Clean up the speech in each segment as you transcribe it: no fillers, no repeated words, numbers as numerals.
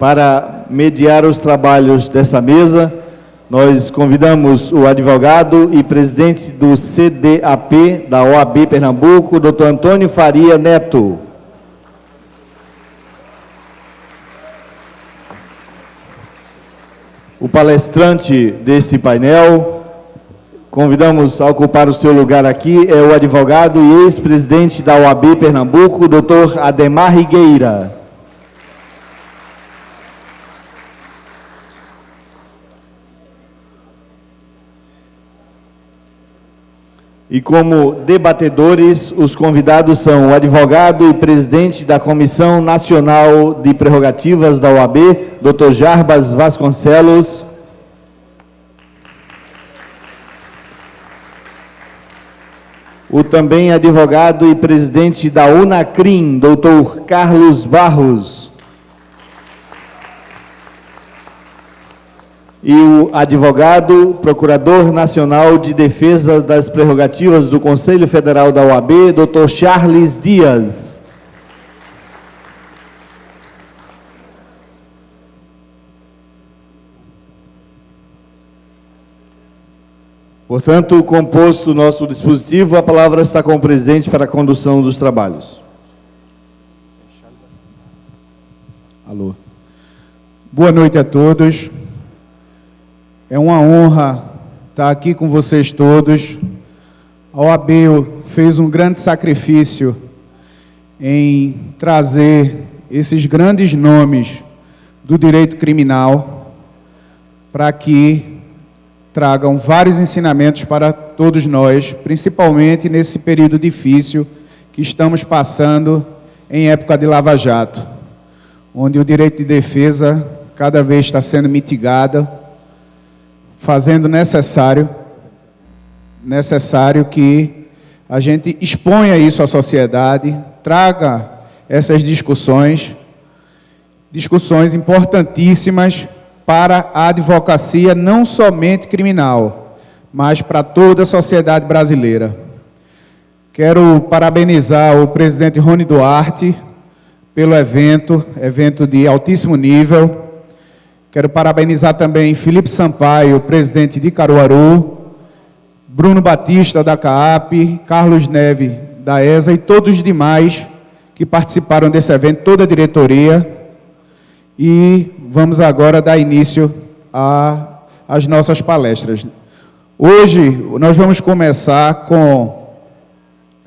Para mediar os trabalhos desta mesa, nós convidamos o advogado e presidente do CDAP da OAB Pernambuco, Dr. Antônio Faria Neto. O palestrante deste painel, convidamos a ocupar o seu lugar aqui, é o advogado e ex-presidente da OAB Pernambuco, Dr. Ademar Higueira. E como debatedores, os convidados são o advogado e presidente da Comissão Nacional de Prerrogativas da OAB, Dr. Jarbas Vasconcelos. O também advogado e presidente da UNACRIM, Dr. Carlos Barros. E o advogado, procurador nacional de defesa das prerrogativas do Conselho Federal da OAB, Dr. Charles Dias. Portanto, composto o nosso dispositivo, a palavra está com o presidente para a condução dos trabalhos. Alô. Boa noite a todos. É uma honra estar aqui com vocês todos. A OAB fez um grande sacrifício em trazer esses grandes nomes do direito criminal para que tragam vários ensinamentos para todos nós, principalmente nesse período difícil que estamos passando em época de Lava Jato, onde o direito de defesa cada vez está sendo mitigado, fazendo necessário que a gente exponha isso à sociedade, traga essas discussões importantíssimas para a advocacia não somente criminal, mas para toda a sociedade brasileira. Quero parabenizar o presidente Rony Duarte pelo evento de altíssimo nível. Quero parabenizar também Felipe Sampaio, presidente de Caruaru, Bruno Batista, da CAAP, Carlos Neve, da ESA, e todos os demais que participaram desse evento, toda a diretoria. E vamos agora dar início às nossas palestras. Hoje, nós vamos começar com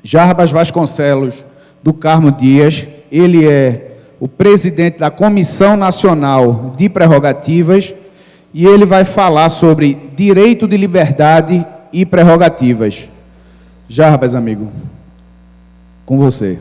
Jarbas Vasconcelos, do Carmo Dias. Ele é o presidente da Comissão Nacional de Prerrogativas, e ele vai falar sobre direito de liberdade e prerrogativas. Jarbas, amigo, com você.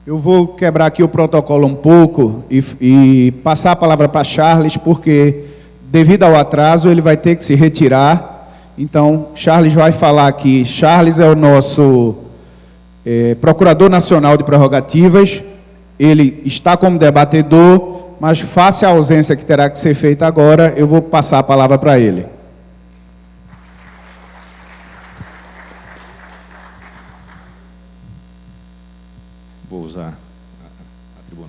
Eu vou quebrar aqui o protocolo um pouco e passar a palavra para Charles, porque, devido ao atraso, ele vai ter que se retirar. Então, Charles vai falar aqui. Charles é o nosso Procurador Nacional de Prerrogativas. Ele está como debatedor, mas, face à ausência que terá que ser feita agora, eu vou passar a palavra para ele. Vou usar a tribuna.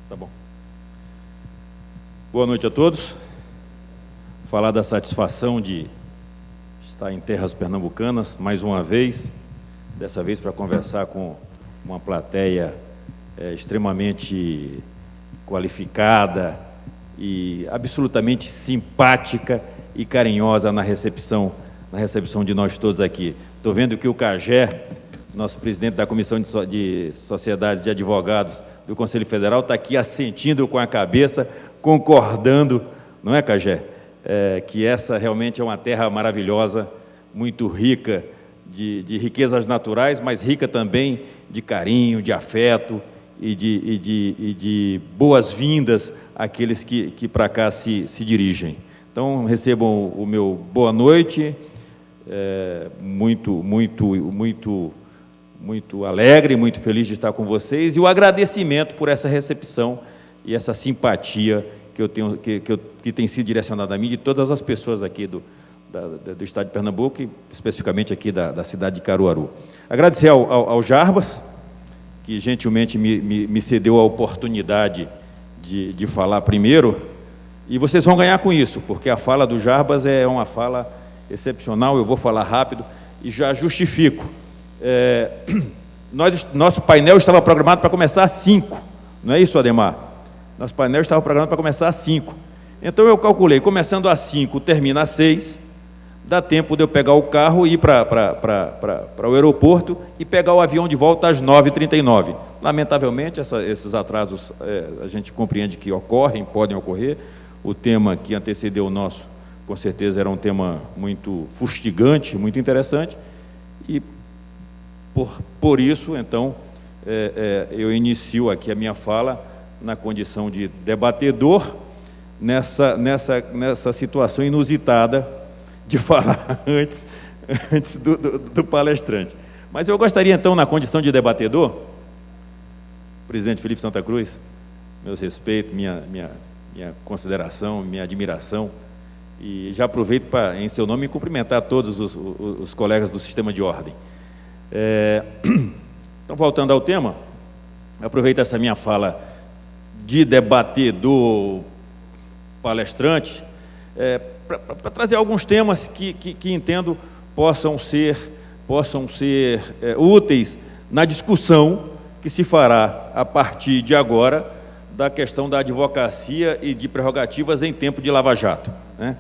Tá bom. Boa noite a todos. Falar da satisfação de estar em terras pernambucanas mais uma vez, dessa vez para conversar com uma plateia extremamente qualificada e absolutamente simpática e carinhosa na recepção de nós todos aqui. Estou vendo que o Cagé, nosso presidente da Comissão de Sociedades de Advogados do Conselho Federal, está aqui assentindo com a cabeça, concordando, não é, Cagé? Que essa realmente é uma terra maravilhosa, muito rica de riquezas naturais, mas rica também de carinho, de afeto e de boas-vindas àqueles que para cá se dirigem. Então, recebam o meu boa noite, muito alegre, muito feliz de estar com vocês, e o agradecimento por essa recepção e essa simpatia que eu tenho, que tem sido direcionada a mim, de todas as pessoas aqui do estado de Pernambuco, e especificamente aqui da cidade de Caruaru. Agradecer ao Jarbas, que gentilmente me cedeu a oportunidade de falar primeiro, e vocês vão ganhar com isso, porque a fala do Jarbas é uma fala excepcional. Eu vou falar rápido e já justifico. Nosso painel estava programado para começar às 5, não é isso, Ademar? Nosso painel estava programado para começar às 5. Então eu calculei, começando às 5, termina às 6, dá tempo de eu pegar o carro e ir para o aeroporto e pegar o avião de volta às 9h39. Lamentavelmente, esses atrasos a gente compreende que ocorrem, podem ocorrer. O tema que antecedeu o nosso, com certeza, era um tema muito fustigante, muito interessante, e por isso, então, eu inicio aqui a minha fala na condição de debatedor, nessa situação inusitada de falar antes do palestrante. Mas eu gostaria, então, na condição de debatedor, presidente Felipe Santa Cruz, meus respeitos, minha consideração, minha admiração, e já aproveito para, em seu nome, cumprimentar todos os colegas do Sistema de Ordem. Então, voltando ao tema, aproveito essa minha fala de debatedor palestrante, para trazer alguns temas que entendo possam ser úteis na discussão que se fará a partir de agora da questão da advocacia e de prerrogativas em tempo de Lava Jato, né?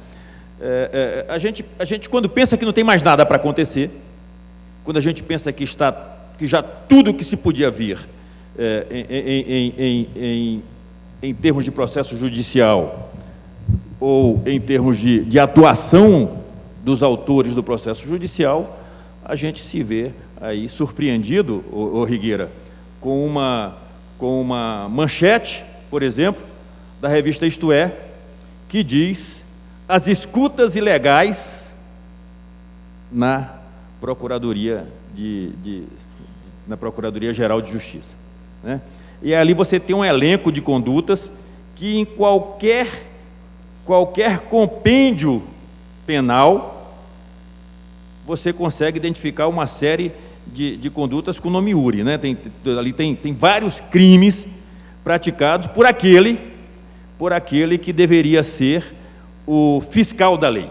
A gente, quando pensa que não tem mais nada para acontecer, quando a gente pensa que já tudo que se podia vir em termos de processo judicial ou em termos de atuação dos autores do processo judicial, a gente se vê aí surpreendido, ô Rigueira, com uma manchete, por exemplo, da revista Isto É, que diz: as escutas ilegais na Procuradoria na Procuradoria-Geral de Justiça, né? E ali você tem um elenco de condutas que em qualquer compêndio penal você consegue identificar uma série de condutas com nome URI, né? Ali tem vários crimes praticados por aquele que deveria ser o fiscal da lei.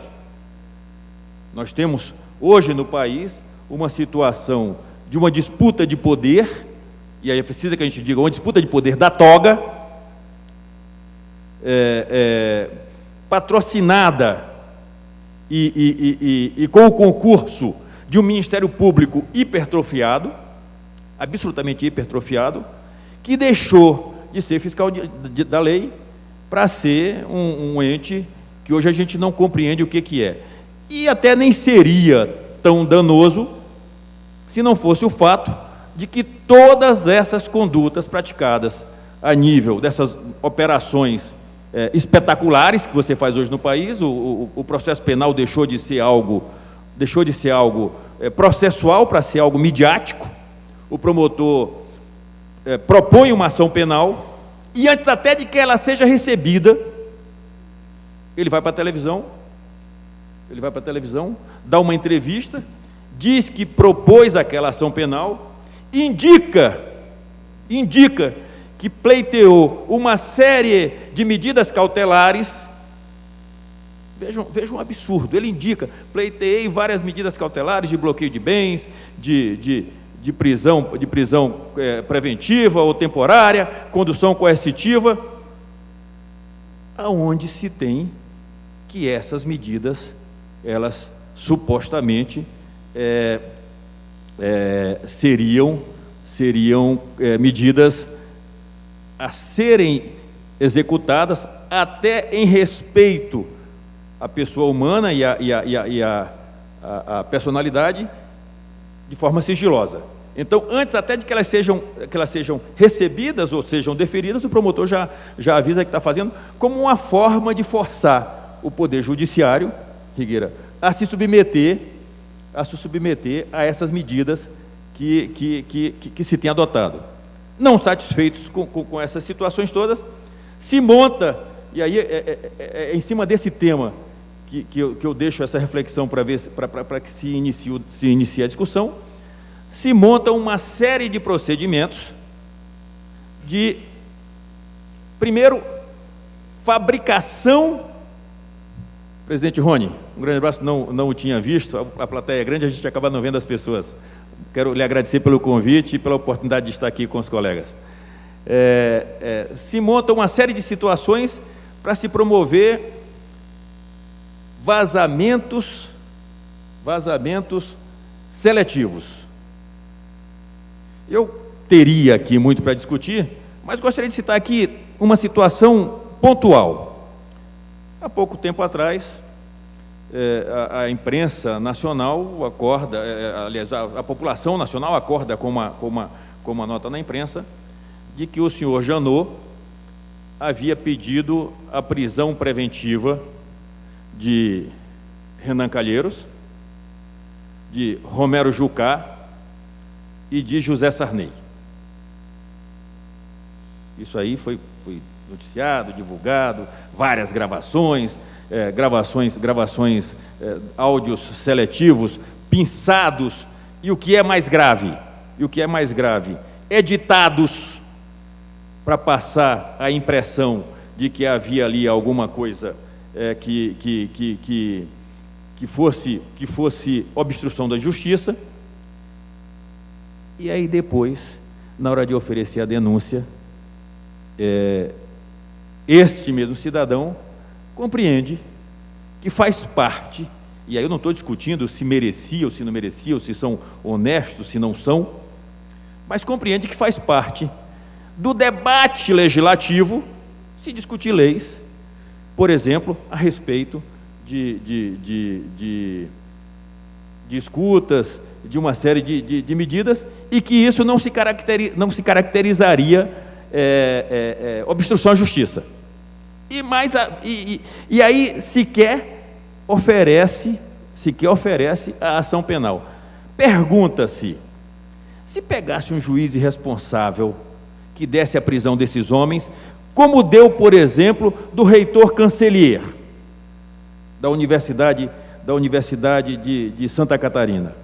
Nós temos hoje no país uma situação de uma disputa de poder, e aí precisa que a gente diga, uma disputa de poder da toga, patrocinada e com o concurso de um Ministério Público hipertrofiado, absolutamente hipertrofiado, que deixou de ser fiscal da lei para ser um ente que hoje a gente não compreende o que é. E até nem seria tão danoso se não fosse o fato de que todas essas condutas praticadas a nível dessas operações espetaculares que você faz hoje no país, o processo penal deixou de ser algo processual para ser algo midiático. O promotor propõe uma ação penal e antes até de que ela seja recebida, ele vai para a televisão, dá uma entrevista, diz que propôs aquela ação penal, indica que pleiteou uma série de medidas cautelares. Vejam um absurdo, ele indica: pleiteei várias medidas cautelares de bloqueio de bens, de prisão preventiva ou temporária, condução coercitiva, aonde se tem que essas medidas, elas supostamente seriam medidas a serem executadas até em respeito à pessoa humana e à personalidade, de forma sigilosa. Então, antes até de que elas sejam recebidas ou sejam deferidas, o promotor já avisa que está fazendo como uma forma de forçar o Poder Judiciário, Rigueira, a se submeter a essas medidas que se tem adotado. Não satisfeitos com essas situações todas, se monta, e aí é em cima desse tema que eu deixo essa reflexão para que se inicie a discussão, se monta uma série de procedimentos de, primeiro, fabricação. Presidente Rony, um grande abraço, não o tinha visto, a plateia é grande, a gente acaba não vendo as pessoas. Quero lhe agradecer pelo convite e pela oportunidade de estar aqui com os colegas. Se monta uma série de situações para se promover vazamentos seletivos. Eu teria aqui muito para discutir, mas gostaria de citar aqui uma situação pontual. Há pouco tempo atrás, a imprensa nacional acorda, aliás, a população nacional acorda com uma nota na imprensa de que o senhor Janot havia pedido a prisão preventiva de Renan Calheiros, de Romero Jucá e de José Sarney. Isso aí foi noticiado, divulgado, várias gravações, áudios seletivos, pinçados, e o que é mais grave, editados para passar a impressão de que havia ali alguma coisa que fosse obstrução da justiça. E aí depois, na hora de oferecer a denúncia, este mesmo cidadão compreende que faz parte, e aí eu não estou discutindo se merecia ou se não merecia, ou se são honestos, se não são, mas compreende que faz parte do debate legislativo se discutir leis, por exemplo, a respeito de escutas, de uma série de medidas, e que isso não se caracterizaria obstrução à justiça. E aí sequer oferece a ação penal. Pergunta-se, se pegasse um juiz irresponsável que desse a prisão desses homens, como deu, por exemplo, do reitor Cancelier da Universidade de Santa Catarina.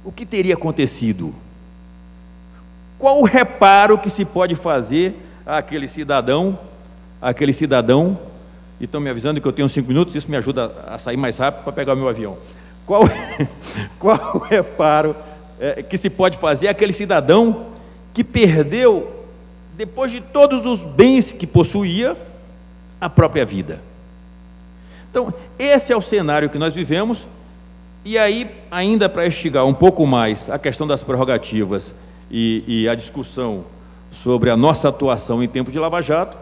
O que teria acontecido? Qual o reparo que se pode fazer àquele cidadão, e estão me avisando que eu tenho 5 minutos, isso me ajuda a sair mais rápido para pegar o meu avião. Qual o reparo que se pode fazer àquele cidadão que perdeu, depois de todos os bens que possuía, a própria vida? Então, esse é o cenário que nós vivemos. E aí, ainda para instigar um pouco mais a questão das prerrogativas e a discussão sobre a nossa atuação em tempo de Lava Jato,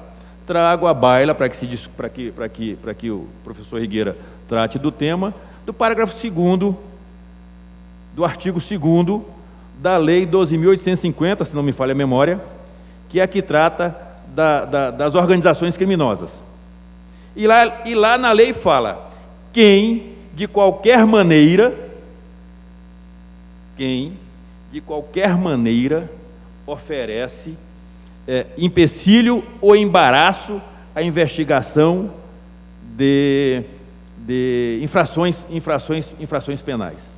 trago à baila, para que o professor Rigueira trate do tema, do parágrafo 2º, do artigo 2º da Lei 12.850, se não me falha a memória, que é a que trata das organizações criminosas. E lá na lei fala: quem de qualquer maneira oferece empecilho ou embaraço à investigação de infrações penais.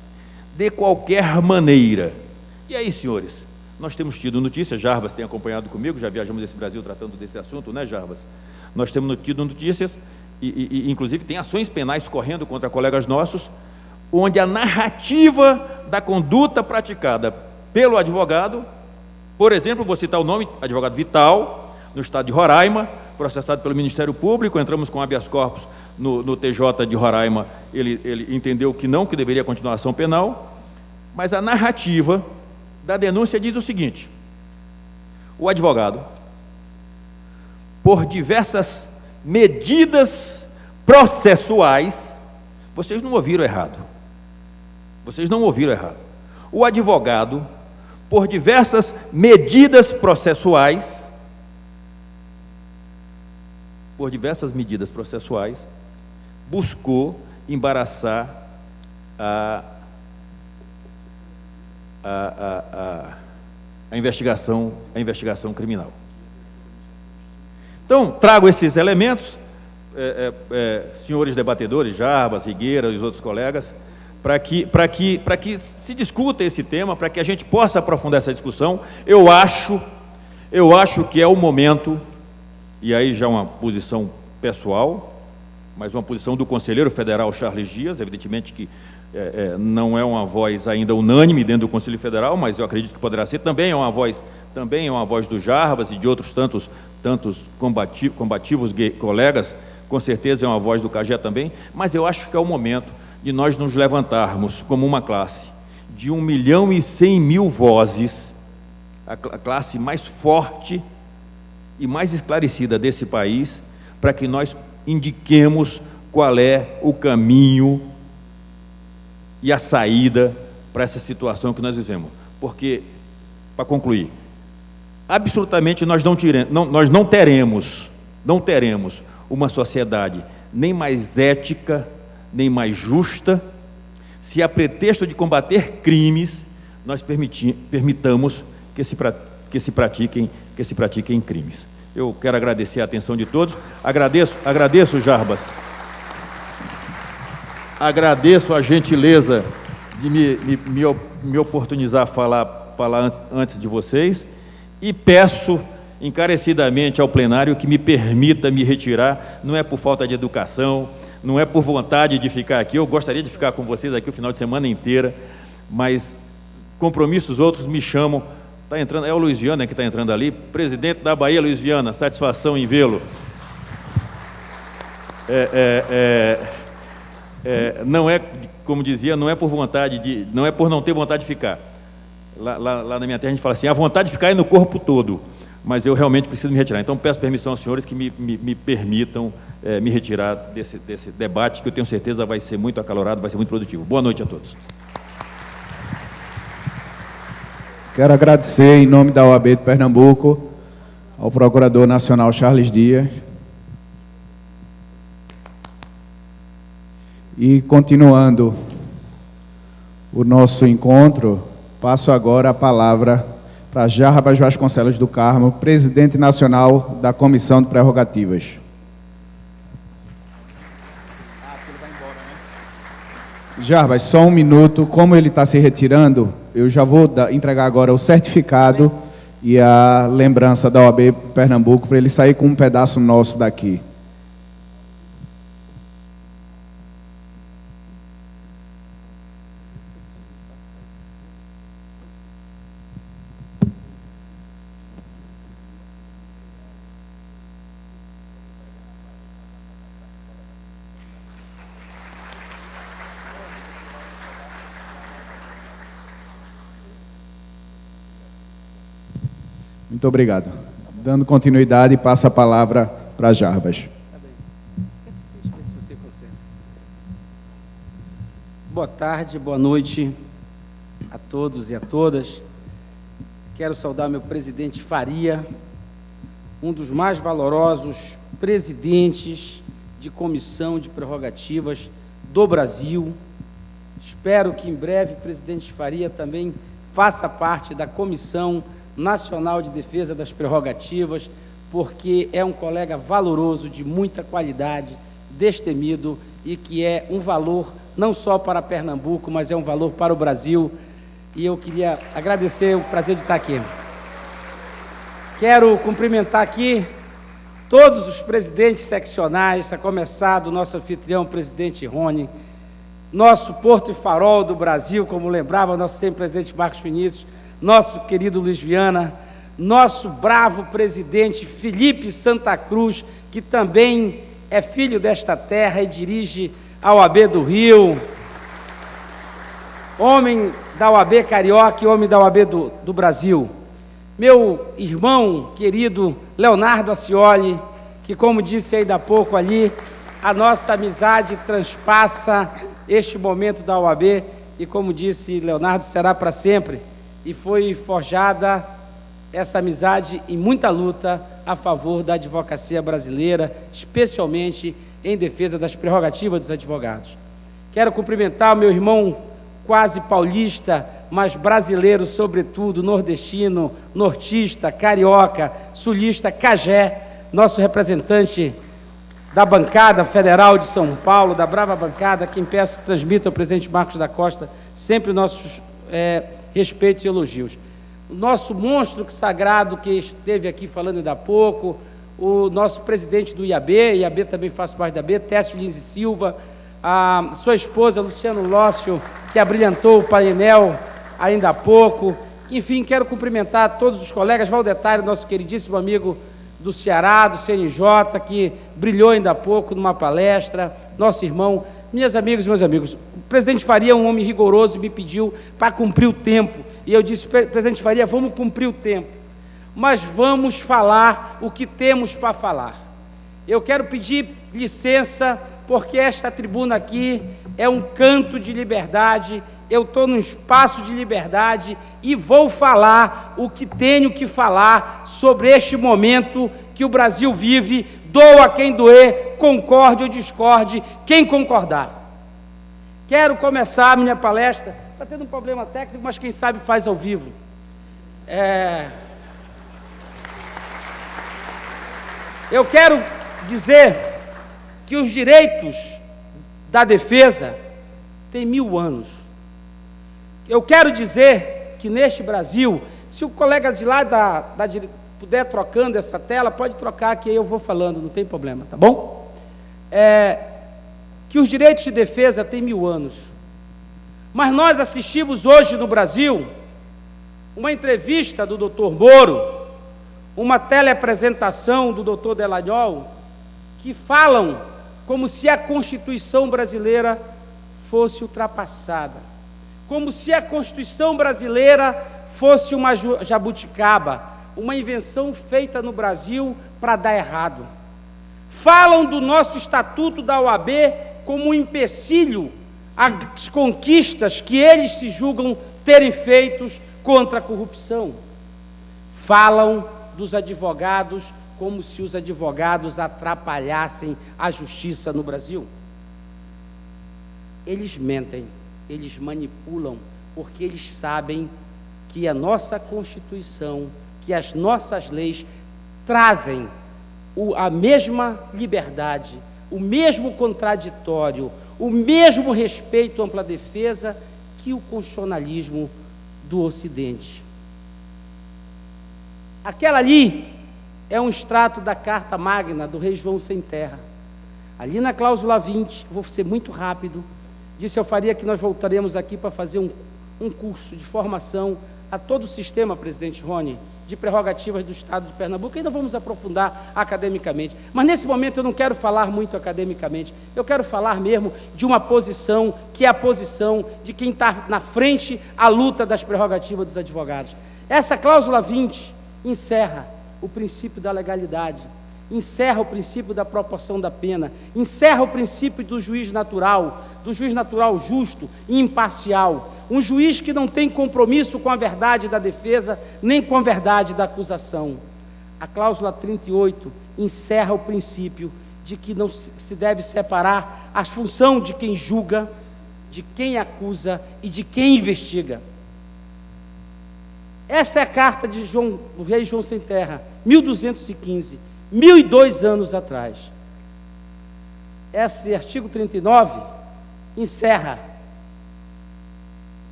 De qualquer maneira. E aí, senhores, nós temos tido notícias, Jarbas tem acompanhado comigo, já viajamos desse Brasil tratando desse assunto, né, Jarbas? Nós temos tido notícias, e inclusive tem ações penais correndo contra colegas nossos, onde a narrativa da conduta praticada pelo advogado, por exemplo, vou citar o nome, advogado Vital, no estado de Roraima, processado pelo Ministério Público, entramos com habeas corpus no TJ de Roraima, ele entendeu que não, que deveria continuar a ação penal, mas a narrativa da denúncia diz o seguinte: o advogado, por diversas medidas processuais, Vocês não ouviram errado. Vocês não ouviram errado. O advogado, por diversas medidas processuais, buscou embaraçar a investigação criminal. Então, trago esses elementos, senhores debatedores, Jarbas, Rigueira e os outros colegas, para que se discuta esse tema, para que a gente possa aprofundar essa discussão. Eu acho que é o momento, e aí já uma posição pessoal, mas uma posição do conselheiro federal Charles Dias, evidentemente que não é uma voz ainda unânime dentro do Conselho Federal, mas eu acredito que poderá ser, também é uma voz do Jarbas e de outros tantos combativos colegas, com certeza é uma voz do CAGE também, mas eu acho que é o momento de nós nos levantarmos como uma classe de 1.100.000 vozes, a classe mais forte e mais esclarecida desse país, para que nós indiquemos qual é o caminho e a saída para essa situação que nós vivemos. Porque, para concluir, absolutamente nós não teremos uma sociedade nem mais ética, nem mais justa, se a pretexto de combater crimes, nós permitamos que se pratiquem crimes. Eu quero agradecer a atenção de todos, agradeço Jarbas, agradeço a gentileza de me oportunizar a falar antes de vocês, e peço encarecidamente ao plenário que me permita me retirar. Não é por falta de educação, não é por vontade de ficar aqui, eu gostaria de ficar com vocês aqui o final de semana inteira, mas compromissos outros me chamam. Está entrando, é o Luiz Viana que está entrando ali, presidente da Bahia, Luiz Viana, satisfação em vê-lo. Não é, como dizia, não é por vontade não é por não ter vontade de ficar. Lá na minha terra a gente fala assim, a vontade de ficar é no corpo todo, mas eu realmente preciso me retirar. Então peço permissão aos senhores que me permitam me retirar desse debate, que eu tenho certeza vai ser muito acalorado, vai ser muito produtivo. Boa noite a todos. Quero agradecer, em nome da OAB de Pernambuco, ao Procurador Nacional Charles Dias. E, continuando o nosso encontro, passo agora a palavra para Jarbas Vasconcelos do Carmo, presidente nacional da Comissão de Prerrogativas. Jarbas, só um minuto. Como ele está se retirando, eu já vou entregar agora o certificado e a lembrança da OAB Pernambuco para ele sair com um pedaço nosso daqui. Muito obrigado. Dando continuidade, passa a palavra para Jarbas. Boa tarde, boa noite a todos e a todas. Quero saudar meu presidente Faria, um dos mais valorosos presidentes de comissão de prerrogativas do Brasil. Espero que em breve o presidente Faria também faça parte da Comissão Nacional de Defesa das Prerrogativas, porque é um colega valoroso, de muita qualidade, destemido, e que é um valor não só para Pernambuco, mas é um valor para o Brasil. E eu queria agradecer o prazer de estar aqui. Quero cumprimentar aqui todos os presidentes seccionais, a começar do nosso anfitrião, o presidente Rony, nosso Porto e Farol do Brasil, como lembrava nosso sempre presidente Marcos Vinícius, nosso querido Luiz Viana, nosso bravo presidente Felipe Santa Cruz, que também é filho desta terra e dirige a OAB do Rio, homem da OAB Carioca e homem da OAB do Brasil. Meu irmão querido Leonardo Acioli, que, como disse ainda há pouco ali, a nossa amizade transpassa este momento da OAB, e como disse Leonardo, será para sempre, e foi forjada essa amizade em muita luta a favor da advocacia brasileira, especialmente em defesa das prerrogativas dos advogados. Quero cumprimentar o meu irmão quase paulista, mas brasileiro sobretudo, nordestino, nortista, carioca, sulista, Cagé, nosso representante da bancada federal de São Paulo, da brava bancada, quem peço transmita ao presidente Marcos da Costa sempre nossos respeitos e elogios. O nosso monstro sagrado que esteve aqui falando ainda há pouco, o nosso presidente do IAB também faz parte da IAB, Técio Lins e Silva, a sua esposa, Luciano Lócio, que abrilhantou o painel ainda há pouco. Enfim, quero cumprimentar todos os colegas, Valdetário, nosso queridíssimo amigo do Ceará, do CNJ, que brilhou ainda há pouco numa palestra, nosso irmão, minhas amigas e meus amigos. O presidente Faria é um homem rigoroso e me pediu para cumprir o tempo. E eu disse, presidente Faria, vamos cumprir o tempo, mas vamos falar o que temos para falar. Eu quero pedir licença, porque esta tribuna aqui é um canto de liberdade, eu estou num espaço de liberdade e vou falar o que tenho que falar sobre este momento que o Brasil vive, doa quem doer, concorde ou discorde, quem concordar. Quero começar a minha palestra, está tendo um problema técnico, mas quem sabe faz ao vivo. Eu quero dizer que os direitos da defesa têm 1000 anos. Eu quero dizer que neste Brasil, se o colega de lá puder trocando essa tela, pode trocar que aí eu vou falando, não tem problema, tá bom? Que os direitos de defesa têm 1000 anos. Mas nós assistimos hoje no Brasil uma entrevista do Dr. Moro, uma teleapresentação do Dr. Delagnol, que falam como se a Constituição brasileira fosse ultrapassada, como se a Constituição brasileira fosse uma jabuticaba, uma invenção feita no Brasil para dar errado. Falam do nosso Estatuto da OAB como um empecilho às conquistas que eles se julgam terem feitos contra a corrupção. Falam dos advogados como se os advogados atrapalhassem a justiça no Brasil. Eles mentem, eles manipulam, porque eles sabem que a nossa Constituição, que as nossas leis trazem a mesma liberdade, o mesmo contraditório, o mesmo respeito à ampla defesa que o constitucionalismo do Ocidente. Aquela ali é um extrato da Carta Magna do rei João Sem Terra. Ali na cláusula 20, vou ser muito rápido, disse eu faria que nós voltaremos aqui para fazer um curso de formação a todo o sistema, presidente Rony, de prerrogativas do Estado de Pernambuco, ainda vamos aprofundar academicamente. Mas nesse momento eu não quero falar muito academicamente, eu quero falar mesmo de uma posição que é a posição de quem está na frente à luta das prerrogativas dos advogados. Essa cláusula 20 encerra o princípio da legalidade, encerra o princípio da proporção da pena, encerra o princípio do juiz natural justo e imparcial, um juiz que não tem compromisso com a verdade da defesa, nem com a verdade da acusação. A cláusula 38 encerra o princípio de que não se deve separar a função de quem julga, de quem acusa e de quem investiga. Essa é a carta do rei João Sem Terra, 1215, 1002 anos atrás. Esse artigo 39 encerra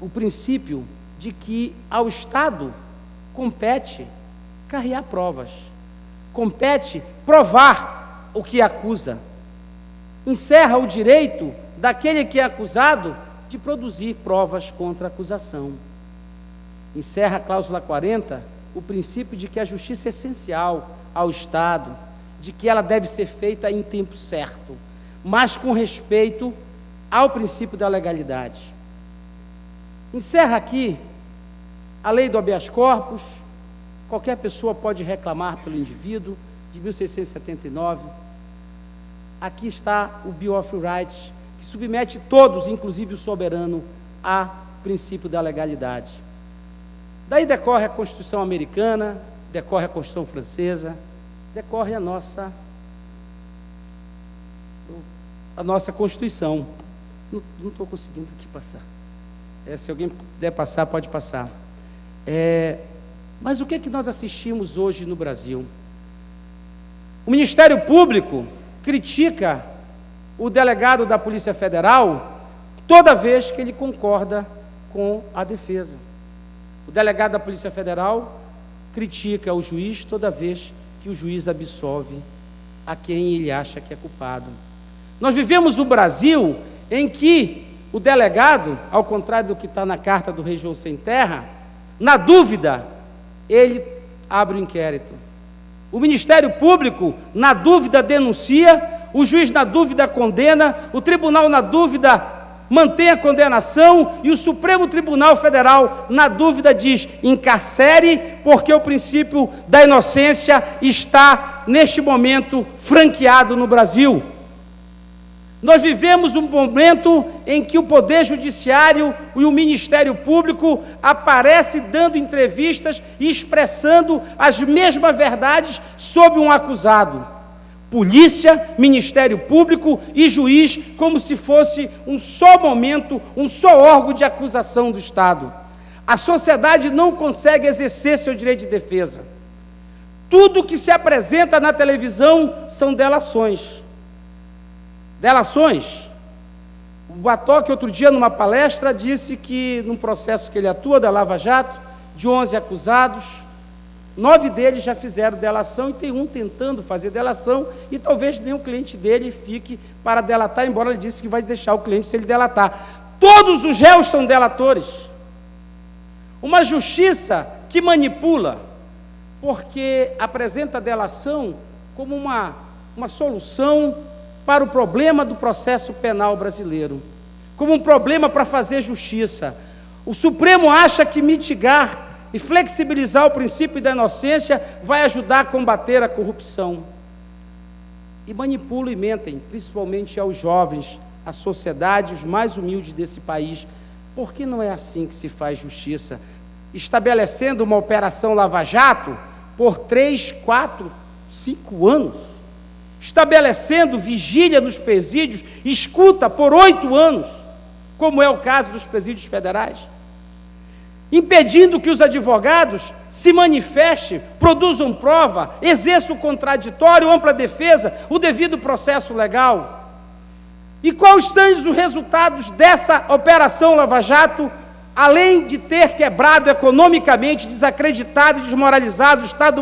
o princípio de que ao Estado compete carrear provas, compete provar o que acusa. Encerra o direito daquele que é acusado de produzir provas contra a acusação. Encerra a cláusula 40 o princípio de que a justiça é essencial ao Estado, de que ela deve ser feita em tempo certo, mas com respeito ao princípio da legalidade. Encerra aqui a lei do habeas corpus, qualquer pessoa pode reclamar pelo indivíduo, de 1679. Aqui está o Bill of Rights, que que submete todos, inclusive o soberano, a princípio da legalidade. Daí decorre a Constituição americana, decorre a Constituição francesa, decorre a nossa Constituição. Não estou conseguindo aqui passar. Se alguém puder passar, pode passar. Mas o que é que nós assistimos hoje no Brasil? O Ministério Público critica o delegado da Polícia Federal toda vez que ele concorda com a defesa. O delegado da Polícia Federal critica o juiz toda vez que o juiz absolve a quem ele acha que é culpado. Nós vivemos um Brasil em que o delegado, ao contrário do que está na carta do Rei João Sem Terra, na dúvida, ele abre o inquérito. O Ministério Público, na dúvida, denuncia, o juiz, na dúvida, condena, o tribunal, na dúvida, mantém a condenação, e o Supremo Tribunal Federal, na dúvida, diz: encarcere, porque o princípio da inocência está, neste momento, franqueado no Brasil. Nós vivemos um momento em que o Poder Judiciário e o Ministério Público aparecem dando entrevistas e expressando as mesmas verdades sobre um acusado. Polícia, Ministério Público e juiz, como se fosse um só momento, um só órgão de acusação do Estado. A sociedade não consegue exercer seu direito de defesa. Tudo que se apresenta na televisão são delações. Delações. O Batoque, outro dia, numa palestra, disse que, num processo que ele atua, da Lava Jato, de 11 acusados, 9 deles já fizeram delação, e tem um tentando fazer delação, e talvez nem o cliente dele fique para delatar, embora ele disse que vai deixar o cliente se ele delatar. Todos os réus são delatores. Uma justiça que manipula, porque apresenta a delação como uma solução para o problema do processo penal brasileiro, como um problema para fazer justiça. O Supremo acha que mitigar e flexibilizar o princípio da inocência vai ajudar a combater a corrupção. E manipulam e mentem, principalmente aos jovens, à sociedade, os mais humildes desse país. Por que não é assim que se faz justiça? Estabelecendo uma operação Lava Jato por 3, 4, 5 anos. Estabelecendo vigília nos presídios, escuta por 8 anos, como é o caso dos presídios federais. Impedindo que os advogados se manifestem, produzam prova, exerçam o contraditório, ampla defesa, o devido processo legal. E quais são os resultados dessa operação Lava Jato, além de ter quebrado economicamente, desacreditado e desmoralizado o Estado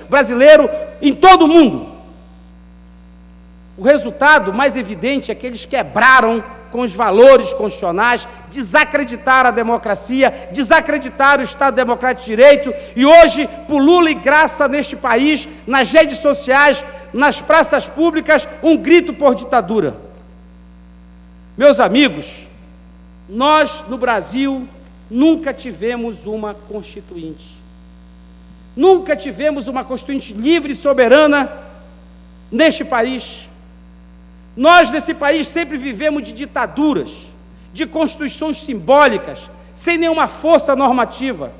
brasileiro em todo o mundo? O resultado mais evidente é que eles quebraram com os valores constitucionais, desacreditaram a democracia, desacreditaram o Estado Democrático de Direito, e hoje pulula e graça neste país, nas redes sociais, nas praças públicas, um grito por ditadura. Meus amigos, nós no Brasil nunca tivemos uma Constituinte. Nunca tivemos uma Constituinte livre e soberana neste país. Nós, nesse país, sempre vivemos de ditaduras, de constituições simbólicas, sem nenhuma força normativa.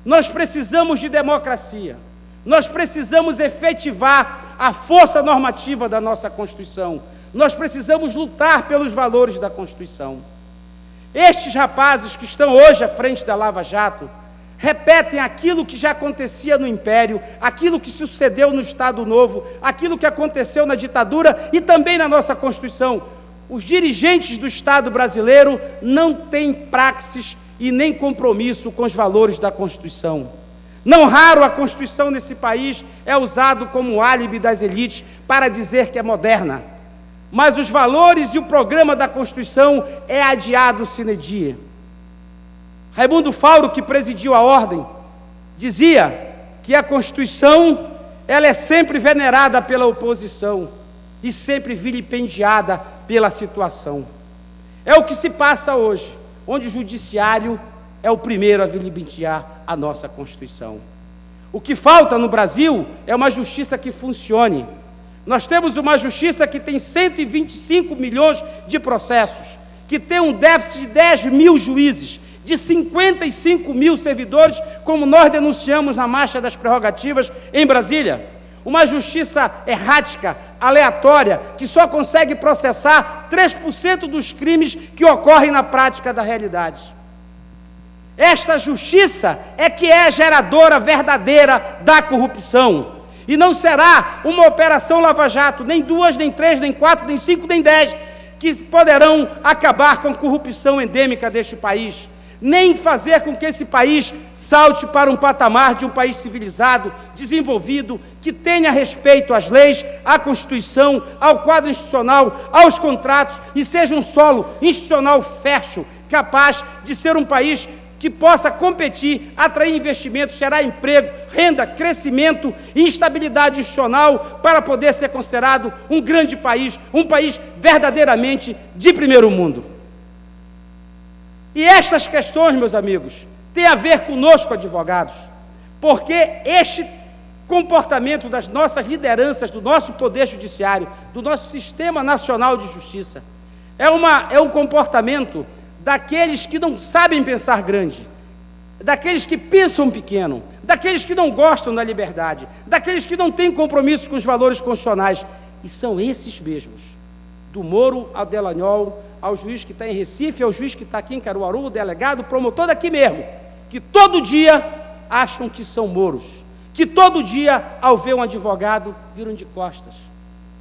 Nós precisamos de democracia. Nós precisamos efetivar a força normativa da nossa Constituição. Nós precisamos lutar pelos valores da Constituição. Estes rapazes que estão hoje à frente da Lava Jato repetem aquilo que já acontecia no Império, aquilo que sucedeu no Estado Novo, aquilo que aconteceu na ditadura e também na nossa Constituição. Os dirigentes do Estado brasileiro não têm praxis e nem compromisso com os valores da Constituição. Não raro a Constituição nesse país é usado como álibi das elites para dizer que é moderna. Mas os valores e o programa da Constituição é adiado sine die. Raimundo Fauro, que presidiu a ordem, dizia que a Constituição ela é sempre venerada pela oposição e sempre vilipendiada pela situação. É o que se passa hoje, onde o Judiciário é o primeiro a vilipendiar a nossa Constituição. O que falta no Brasil é uma justiça que funcione. Nós temos uma justiça que tem 125 milhões de processos, que tem um déficit de 10 mil juízes, de 55 mil servidores, como nós denunciamos na Marcha das Prerrogativas em Brasília. Uma justiça errática, aleatória, que só consegue processar 3% dos crimes que ocorrem na prática da realidade. Esta justiça é que é a geradora verdadeira da corrupção. E não será uma operação lava-jato, nem 2, nem 3, nem 4, nem 5, nem 10, que poderão acabar com a corrupção endêmica deste país, nem fazer com que esse país salte para um patamar de um país civilizado, desenvolvido, que tenha respeito às leis, à Constituição, ao quadro institucional, aos contratos, e seja um solo institucional fértil, capaz de ser um país que possa competir, atrair investimentos, gerar emprego, renda, crescimento e estabilidade institucional para poder ser considerado um grande país, um país verdadeiramente de primeiro mundo. E estas questões, meus amigos, têm a ver conosco, advogados, porque este comportamento das nossas lideranças, do nosso poder judiciário, do nosso sistema nacional de justiça, é um comportamento daqueles que não sabem pensar grande, daqueles que pensam pequeno, daqueles que não gostam da liberdade, daqueles que não têm compromisso com os valores constitucionais. E são esses mesmos, do Moro ao Delanhol, ao juiz que está em Recife, ao juiz que está aqui em Caruaru, o delegado, o promotor daqui mesmo, que todo dia acham que são moros, que todo dia, ao ver um advogado, viram de costas,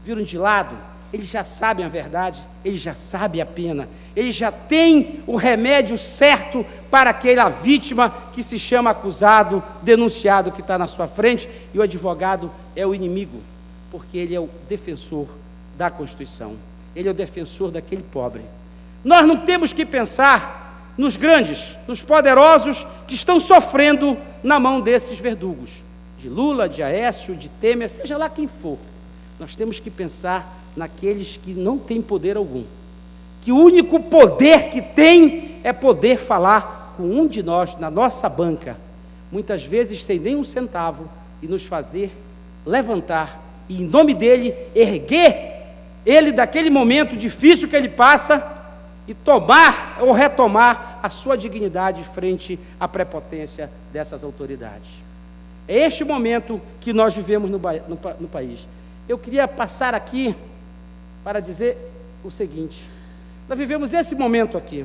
viram de lado. Eles já sabem a verdade, eles já sabem a pena, eles já têm o remédio certo para aquela vítima que se chama acusado, denunciado, que está na sua frente, e o advogado é o inimigo, porque ele é o defensor da Constituição, ele é o defensor daquele pobre. Nós não temos que pensar nos grandes, nos poderosos que estão sofrendo na mão desses verdugos, de Lula, de Aécio, de Temer, seja lá quem for. Nós temos que pensar naqueles que não têm poder algum, que o único poder que tem é poder falar com um de nós, na nossa banca, muitas vezes sem nem um centavo, e nos fazer levantar, e em nome dele, erguer ele daquele momento difícil que ele passa, e tomar ou retomar a sua dignidade frente à prepotência dessas autoridades. É este momento que nós vivemos no país. Eu queria passar aqui para dizer o seguinte: nós vivemos esse momento aqui,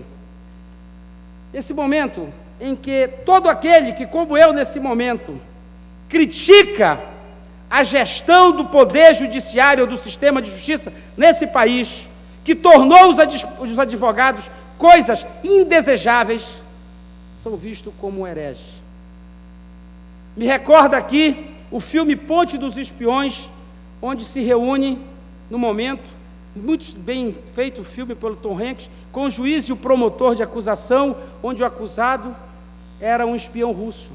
esse momento em que todo aquele que, como eu nesse momento, critica a gestão do poder judiciário, do sistema de justiça nesse país, que tornou os advogados coisas indesejáveis, são vistos como hereges. Me recorda aqui o filme Ponte dos Espiões, onde se reúne, no momento, muito bem feito o filme pelo Tom Hanks, com o juiz e o promotor de acusação, onde o acusado era um espião russo.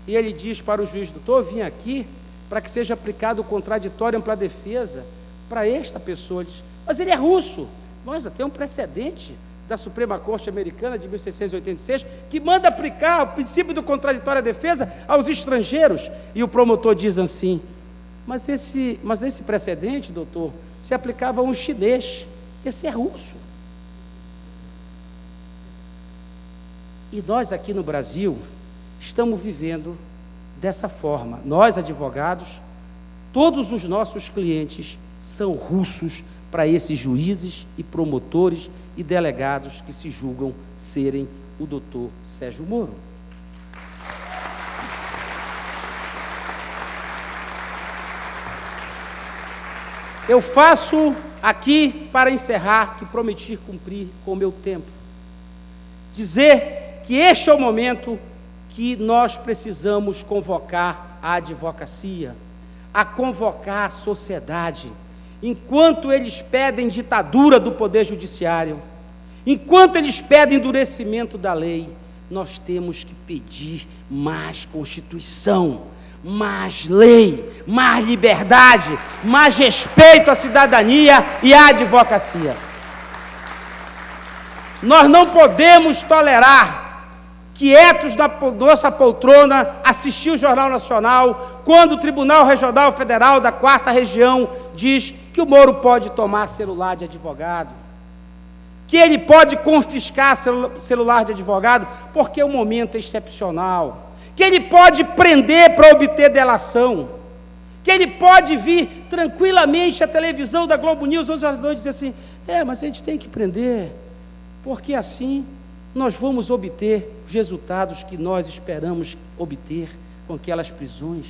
E ele diz para o juiz: doutor, eu vim aqui para que seja aplicado o contraditório ampla defesa para esta pessoa. Ele diz: mas ele é russo. Mas tem um precedente da Suprema Corte Americana de 1686 que manda aplicar o princípio do contraditório à defesa aos estrangeiros. E o promotor diz assim: mas esse precedente, doutor, se aplicava a um chinês, esse é russo. E nós aqui no Brasil estamos vivendo dessa forma. Nós, advogados, todos os nossos clientes são russos para esses juízes e promotores e delegados que se julgam serem o doutor Sérgio Moro. Eu faço aqui, para encerrar, que prometi cumprir com o meu tempo, dizer que este é o momento que nós precisamos convocar a advocacia, a convocar a sociedade. Enquanto eles pedem ditadura do Poder Judiciário, enquanto eles pedem endurecimento da lei, nós temos que pedir mais Constituição, mais lei, mais liberdade, mais respeito à cidadania e à advocacia. Nós não podemos tolerar quietos na nossa poltrona, assistir o Jornal Nacional, quando o Tribunal Regional Federal da 4ª Região diz que o Moro pode tomar celular de advogado, que ele pode confiscar celular de advogado, porque o momento é excepcional, que ele pode prender para obter delação, que ele pode vir tranquilamente à televisão da Globo News, 11 horas da noite, e dizer assim, mas a gente tem que prender, porque assim nós vamos obter os resultados que nós esperamos obter com aquelas prisões.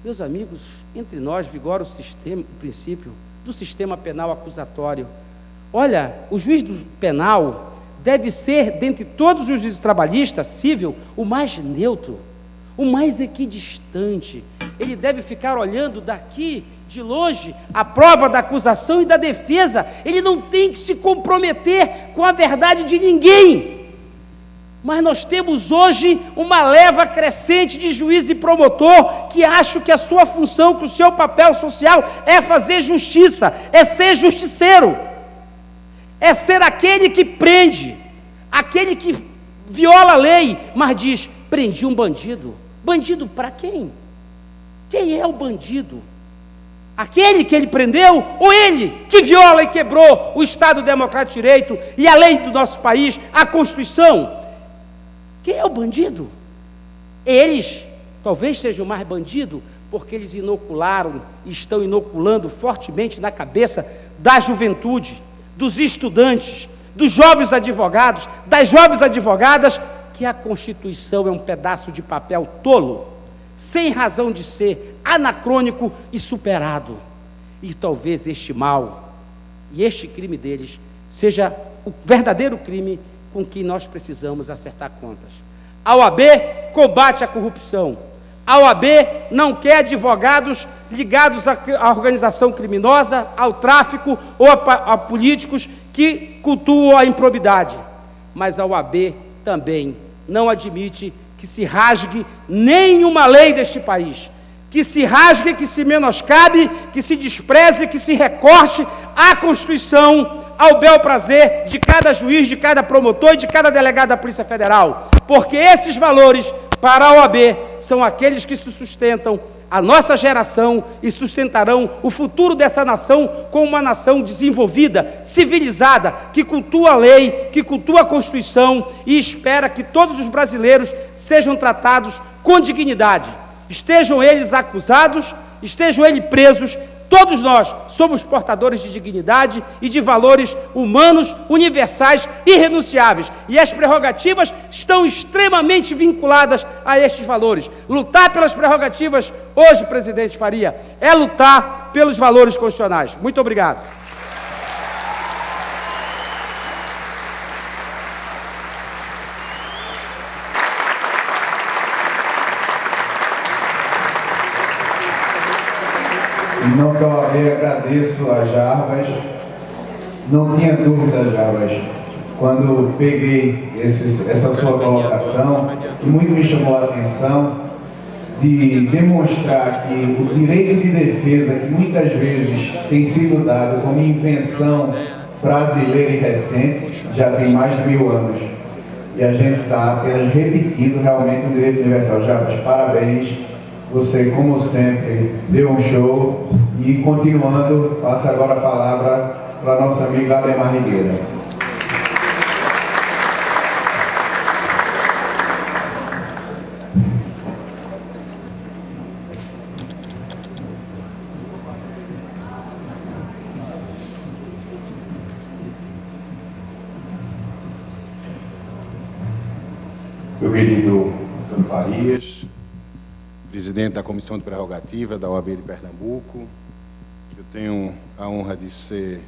Meus amigos, entre nós vigora o princípio do sistema penal acusatório. Olha, o juiz do penal deve ser, dentre todos os juízes trabalhistas, civil, o mais neutro, o mais equidistante. Ele deve ficar olhando daqui, de longe, a prova da acusação e da defesa. Ele não tem que se comprometer com a verdade de ninguém. Mas nós temos hoje uma leva crescente de juiz e promotor que acham que a sua função, que o seu papel social é fazer justiça, é ser justiceiro, é ser aquele que prende, aquele que viola a lei, mas diz, prendi um bandido. Bandido para quem? Quem é o bandido? Aquele que ele prendeu ou ele que viola e quebrou o Estado Democrático de Direito e a lei do nosso país, a Constituição? Quem é o bandido? Eles talvez sejam mais bandido porque eles inocularam e estão inoculando fortemente na cabeça da juventude, dos estudantes, dos jovens advogados, das jovens advogadas, que a Constituição é um pedaço de papel tolo, sem razão de ser, anacrônico e superado. E talvez este mal e este crime deles seja o verdadeiro crime com que nós precisamos acertar contas. A OAB combate a corrupção. A OAB não quer advogados ligados à organização criminosa, ao tráfico ou a políticos que cultuam a improbidade. Mas a OAB também não admite que se rasgue nenhuma lei deste país, que se rasgue, que se menoscabe, que se despreze, que se recorte a Constituição ao bel prazer de cada juiz, de cada promotor e de cada delegado da Polícia Federal, porque esses valores para a OAB são aqueles que se sustentam a nossa geração e sustentarão o futuro dessa nação como uma nação desenvolvida, civilizada, que cultua a lei, que cultua a Constituição e espera que todos os brasileiros sejam tratados com dignidade. Estejam eles acusados, estejam eles presos, todos nós somos portadores de dignidade e de valores humanos, universais, irrenunciáveis. E as prerrogativas estão extremamente vinculadas a estes valores. Lutar pelas prerrogativas hoje, presidente Faria, é lutar pelos valores constitucionais. Muito obrigado. Em nome da OAB, agradeço a Jarbas. Não tinha dúvida, Jarbas, quando peguei essa sua colocação, que muito me chamou a atenção, de demonstrar que o direito de defesa, que muitas vezes tem sido dado como invenção brasileira e recente, já tem mais de 1000 anos. E a gente está apenas repetindo realmente o direito universal. Jarbas, parabéns. Você, como sempre, deu um show e, continuando, passa agora a palavra para a nossa amiga Ademar Rigueira. Meu querido Antônio Farias, presidente da Comissão de Prerrogativa da OAB de Pernambuco, eu tenho a honra de ser,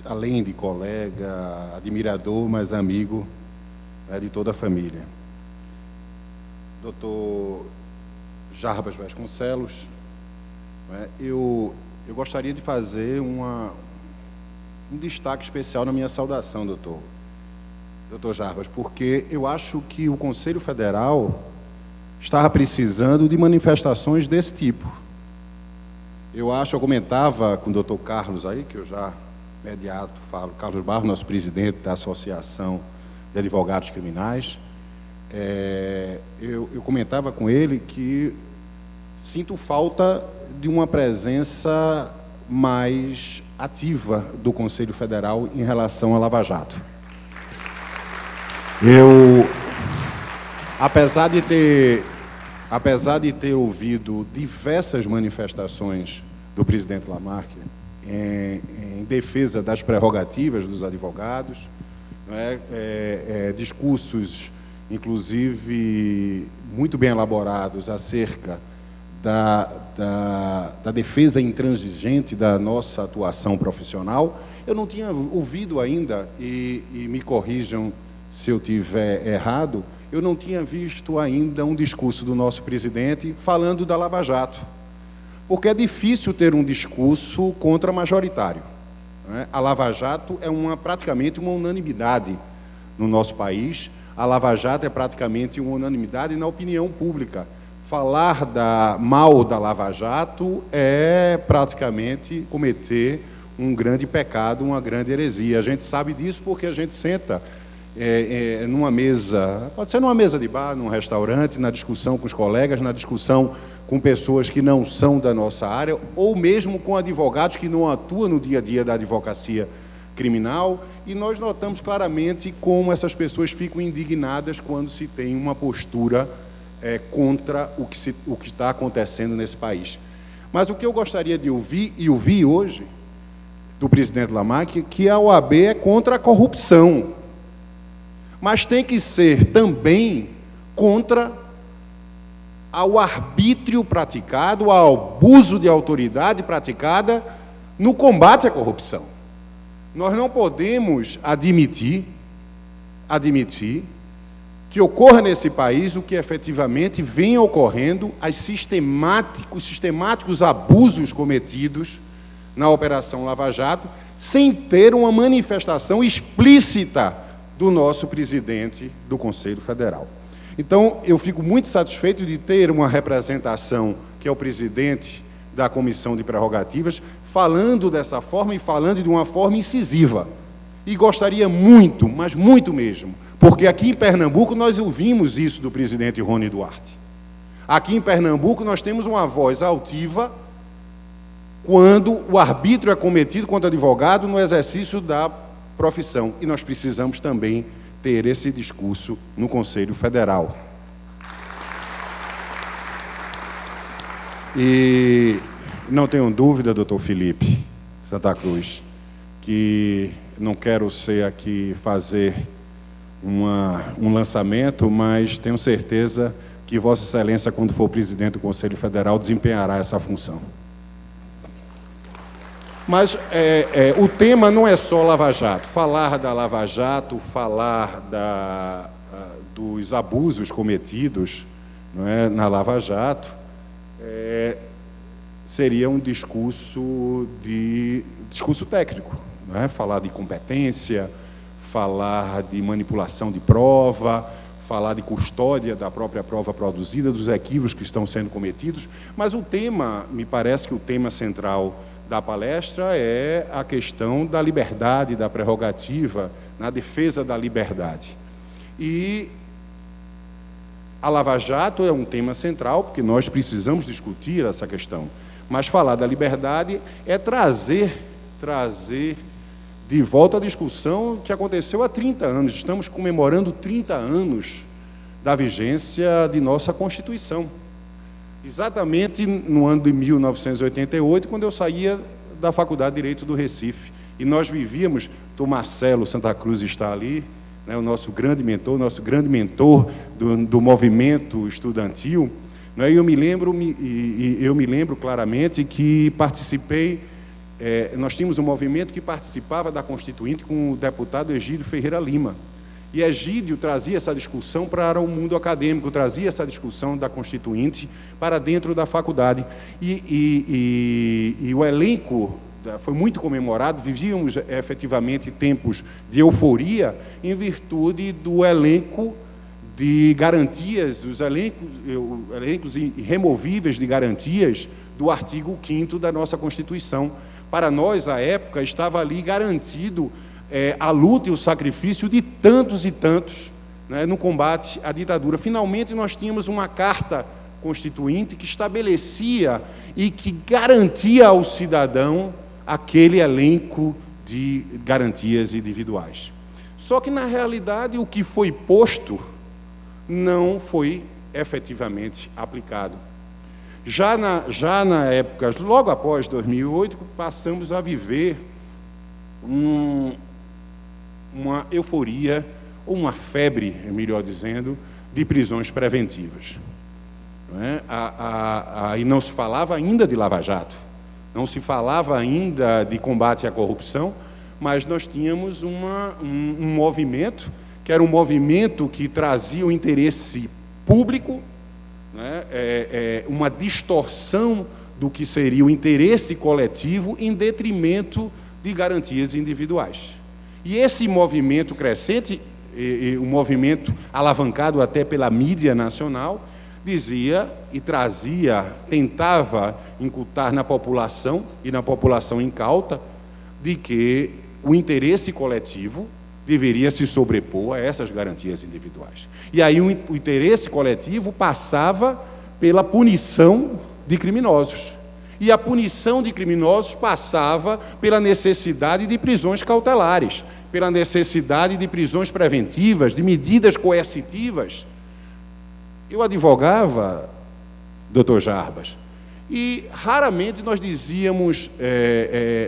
além de colega, admirador, mas amigo, né, de toda a família. Doutor Jarbas Vasconcelos, né, eu gostaria de fazer um destaque especial na minha saudação, doutor Jarbas, porque eu acho que o Conselho Federal estava precisando de manifestações desse tipo. Eu comentava com o doutor Carlos aí, que eu já imediato falo, Carlos Barros, nosso presidente da Associação de Advogados Criminais, eu comentava com ele que sinto falta de uma presença mais ativa do Conselho Federal em relação à Lava Jato. Apesar de ter ouvido diversas manifestações do presidente Lamarck em defesa das prerrogativas dos advogados, discursos, inclusive, muito bem elaborados acerca da defesa intransigente da nossa atuação profissional, eu não tinha ouvido ainda, e me corrijam se eu tiver errado, eu não tinha visto ainda um discurso do nosso presidente falando da Lava Jato, porque é difícil ter um discurso contra-majoritário. A Lava Jato é praticamente uma unanimidade no nosso país, a Lava Jato é praticamente uma unanimidade na opinião pública. Falar mal da Lava Jato é praticamente cometer um grande pecado, uma grande heresia. A gente sabe disso porque a gente senta numa mesa, pode ser numa mesa de bar, num restaurante, na discussão com os colegas, na discussão com pessoas que não são da nossa área, ou mesmo com advogados que não atuam no dia a dia da advocacia criminal, e nós notamos claramente como essas pessoas ficam indignadas quando se tem uma postura contra o que está acontecendo nesse país. Mas o que eu gostaria de ouvir, e ouvi hoje, do presidente Lamarck, que a OAB é contra a corrupção, mas tem que ser também contra ao arbítrio praticado, ao abuso de autoridade praticada no combate à corrupção. Nós não podemos admitir que ocorra nesse país o que efetivamente vem ocorrendo, os sistemáticos abusos cometidos na Operação Lava Jato, sem ter uma manifestação explícita do nosso presidente do Conselho Federal. Então, eu fico muito satisfeito de ter uma representação, que é o presidente da Comissão de Prerrogativas, falando dessa forma e falando de uma forma incisiva. E gostaria muito, mas muito mesmo, porque aqui em Pernambuco nós ouvimos isso do presidente Rony Duarte. Aqui em Pernambuco nós temos uma voz altiva quando o arbítrio é cometido contra advogado no exercício da profissão. E nós precisamos também ter esse discurso no Conselho Federal. E não tenho dúvida, doutor Felipe Santa Cruz, que não quero ser aqui fazer um lançamento, mas tenho certeza que Vossa Excelência, quando for presidente do Conselho Federal, desempenhará essa função. Mas o tema não é só Lava Jato. Falar da Lava Jato, falar dos abusos cometidos, não é, na Lava Jato, seria um discurso técnico, não é? Falar de competência, falar de manipulação de prova, falar de custódia da própria prova produzida, dos equívocos que estão sendo cometidos. Mas o tema, me parece que o tema central da palestra é a questão da liberdade, da prerrogativa, na defesa da liberdade. E a Lava Jato é um tema central, porque nós precisamos discutir essa questão. Mas falar da liberdade é trazer de volta a discussão que aconteceu há 30 anos. Estamos comemorando 30 anos da vigência de nossa Constituição. Exatamente no ano de 1988, quando eu saía da Faculdade de Direito do Recife. E nós vivíamos, o Marcelo Santa Cruz está ali, né, o nosso grande mentor do movimento estudantil. Né, e eu me lembro claramente que participei, nós tínhamos um movimento que participava da Constituinte com o deputado Egídio Ferreira Lima. E Egídio trazia essa discussão para o mundo acadêmico, trazia essa discussão da Constituinte para dentro da faculdade. E o elenco foi muito comemorado, vivíamos efetivamente tempos de euforia em virtude do elenco de garantias, os elencos irremovíveis de garantias do artigo 5º da nossa Constituição. Para nós, à época, estava ali garantido a luta e o sacrifício de tantos e tantos né, no combate à ditadura. Finalmente, nós tínhamos uma carta constituinte que estabelecia e que garantia ao cidadão aquele elenco de garantias individuais. Só que, na realidade, o que foi posto não foi efetivamente aplicado. Já na época, logo após 2008, passamos a viver uma euforia, ou uma febre, melhor dizendo, de prisões preventivas. Não é? E não se falava ainda de Lava Jato, não se falava ainda de combate à corrupção, mas nós tínhamos um movimento, que era um movimento que trazia o interesse público, né, uma distorção do que seria o interesse coletivo em detrimento de garantias individuais. E esse movimento crescente, um movimento alavancado até pela mídia nacional, dizia e trazia, tentava incutir na população, e na população incauta, de que o interesse coletivo deveria se sobrepor a essas garantias individuais. E aí o interesse coletivo passava pela punição de criminosos. E a punição de criminosos passava pela necessidade de prisões cautelares, pela necessidade de prisões preventivas, de medidas coercitivas. Eu advogava, doutor Jarbas, e raramente nós dizíamos,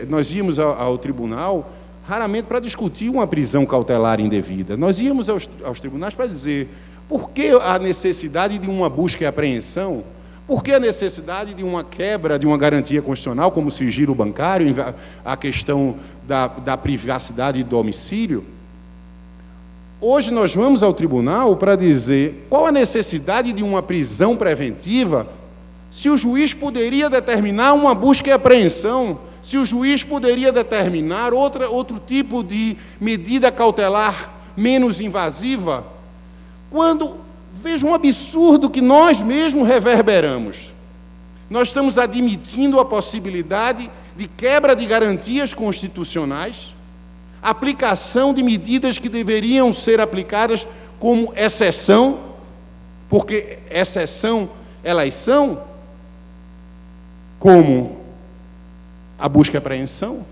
nós íamos ao tribunal, raramente para discutir uma prisão cautelar indevida. Nós íamos aos tribunais para dizer por que a necessidade de uma busca e apreensão, por que a necessidade de uma quebra de uma garantia constitucional, como o sigilo bancário, a questão da privacidade do domicílio. Hoje nós vamos ao tribunal para dizer qual a necessidade de uma prisão preventiva, se o juiz poderia determinar uma busca e apreensão, se o juiz poderia determinar outro tipo de medida cautelar menos invasiva, quando, veja um absurdo que nós mesmos reverberamos. Nós estamos admitindo a possibilidade de quebra de garantias constitucionais, aplicação de medidas que deveriam ser aplicadas como exceção, porque exceção elas são, como a busca e apreensão,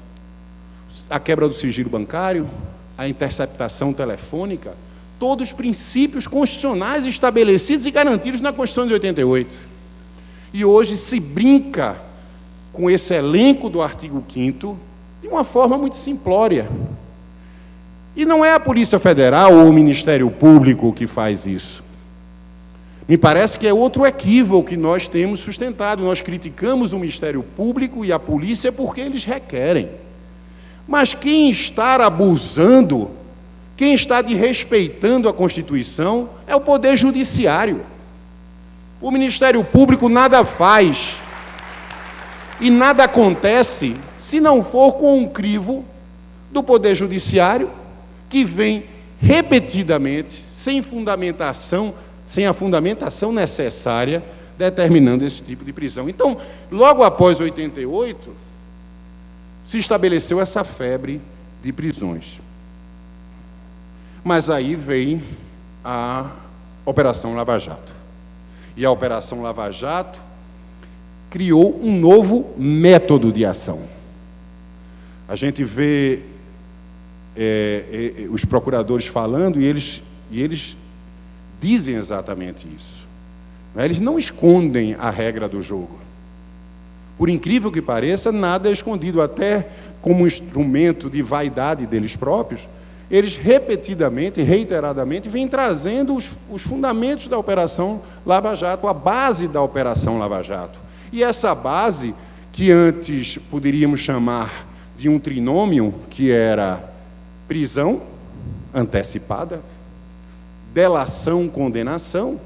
a quebra do sigilo bancário, a interceptação telefônica, todos os princípios constitucionais estabelecidos e garantidos na Constituição de 88. E hoje se brinca com esse elenco do artigo 5º de uma forma muito simplória. E não é a Polícia Federal ou o Ministério Público que faz isso. Me parece que é outro equívoco que nós temos sustentado. Nós criticamos o Ministério Público e a polícia porque eles requerem. Mas quem está abusando, quem está desrespeitando a Constituição é o Poder Judiciário. O Ministério Público nada faz e nada acontece se não for com um crivo do Poder Judiciário, que vem repetidamente, sem a fundamentação necessária, determinando esse tipo de prisão. Então, logo após 88, se estabeleceu essa febre de prisões. Mas aí vem a Operação Lava Jato. E a Operação Lava Jato criou um novo método de ação. A gente vê os procuradores falando e eles dizem exatamente isso. Eles não escondem a regra do jogo. Por incrível que pareça, nada é escondido, até como instrumento de vaidade deles próprios. Eles repetidamente, reiteradamente, vêm trazendo os fundamentos da Operação Lava Jato, a base da Operação Lava Jato. E essa base, que antes poderíamos chamar de um trinômio, que era prisão antecipada, delação, condenação,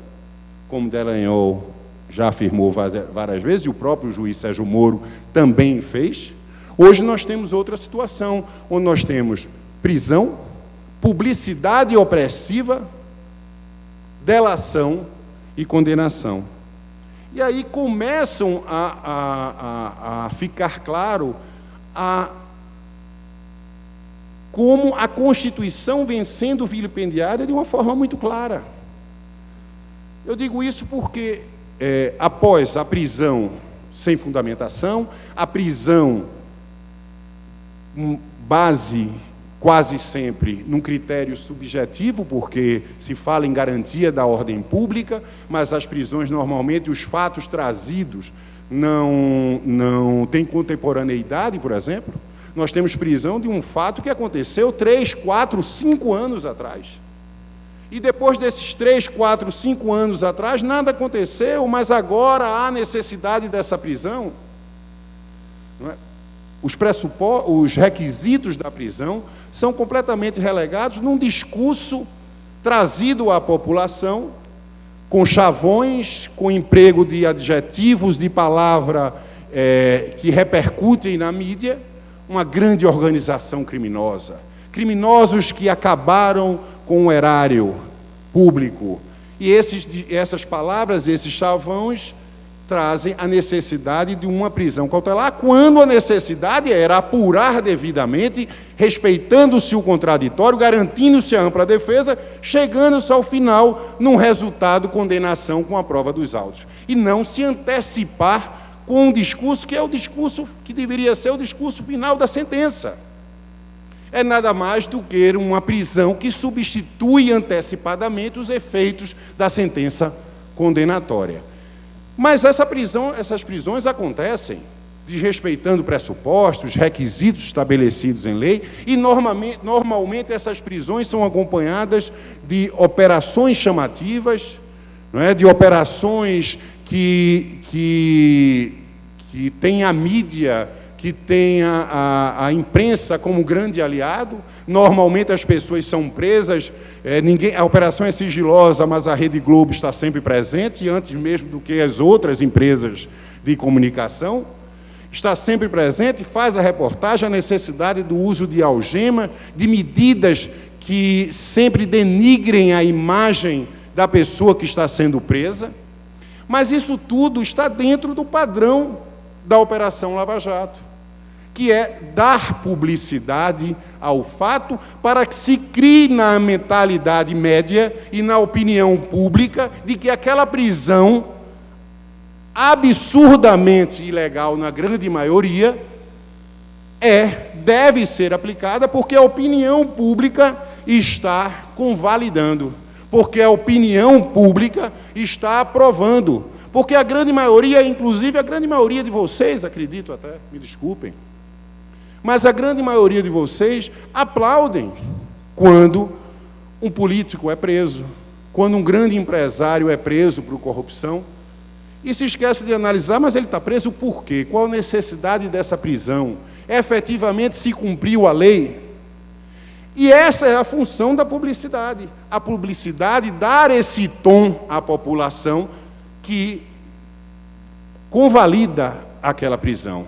como Delanhol já afirmou várias vezes, e o próprio juiz Sérgio Moro também fez. Hoje nós temos outra situação, onde nós temos prisão, publicidade opressiva, delação e condenação. E aí começam a ficar claro como a Constituição vem sendo vilipendiada de uma forma muito clara. Eu digo isso porque, após a prisão sem fundamentação, a prisão base quase sempre num critério subjetivo, porque se fala em garantia da ordem pública, mas as prisões, normalmente, os fatos trazidos não têm contemporaneidade, por exemplo. Nós temos prisão de um fato que aconteceu 3, 4, 5 anos atrás. E depois desses 3, 4, 5 anos atrás, nada aconteceu, mas agora há necessidade dessa prisão. Não é? Os requisitos da prisão são completamente relegados num discurso trazido à população, com chavões, com emprego de adjetivos, de palavra que repercutem na mídia, uma grande organização criminosa. Criminosos que acabaram com o erário público. E essas palavras, esses chavões, trazem a necessidade de uma prisão cautelar, quando a necessidade era apurar devidamente, respeitando-se o contraditório, garantindo-se a ampla defesa, chegando-se ao final num resultado condenação com a prova dos autos. E não se antecipar com um discurso que é o discurso que deveria ser o discurso final da sentença. É nada mais do que uma prisão que substitui antecipadamente os efeitos da sentença condenatória. Mas essas prisões acontecem desrespeitando pressupostos, requisitos estabelecidos em lei, e normalmente essas prisões são acompanhadas de operações chamativas, não é? De operações que tem a mídia, que tem a imprensa como grande aliado. Normalmente as pessoas são presas, a operação é sigilosa, mas a Rede Globo está sempre presente, antes mesmo do que as outras empresas de comunicação. Está sempre presente, faz a reportagem, a necessidade do uso de algema, de medidas que sempre denigrem a imagem da pessoa que está sendo presa. Mas isso tudo está dentro do padrão da Operação Lava Jato, que é dar publicidade ao fato para que se crie na mentalidade média e na opinião pública de que aquela prisão, absurdamente ilegal na grande maioria, deve ser aplicada porque a opinião pública está convalidando, porque a opinião pública está aprovando, porque a grande maioria, inclusive a grande maioria de vocês, acredito até, me desculpem, mas a grande maioria de vocês aplaudem quando um político é preso, quando um grande empresário é preso por corrupção, e se esquece de analisar, mas ele está preso por quê? Qual a necessidade dessa prisão? Efetivamente se cumpriu a lei? E essa é a função da publicidade. A publicidade dar esse tom à população que convalida aquela prisão,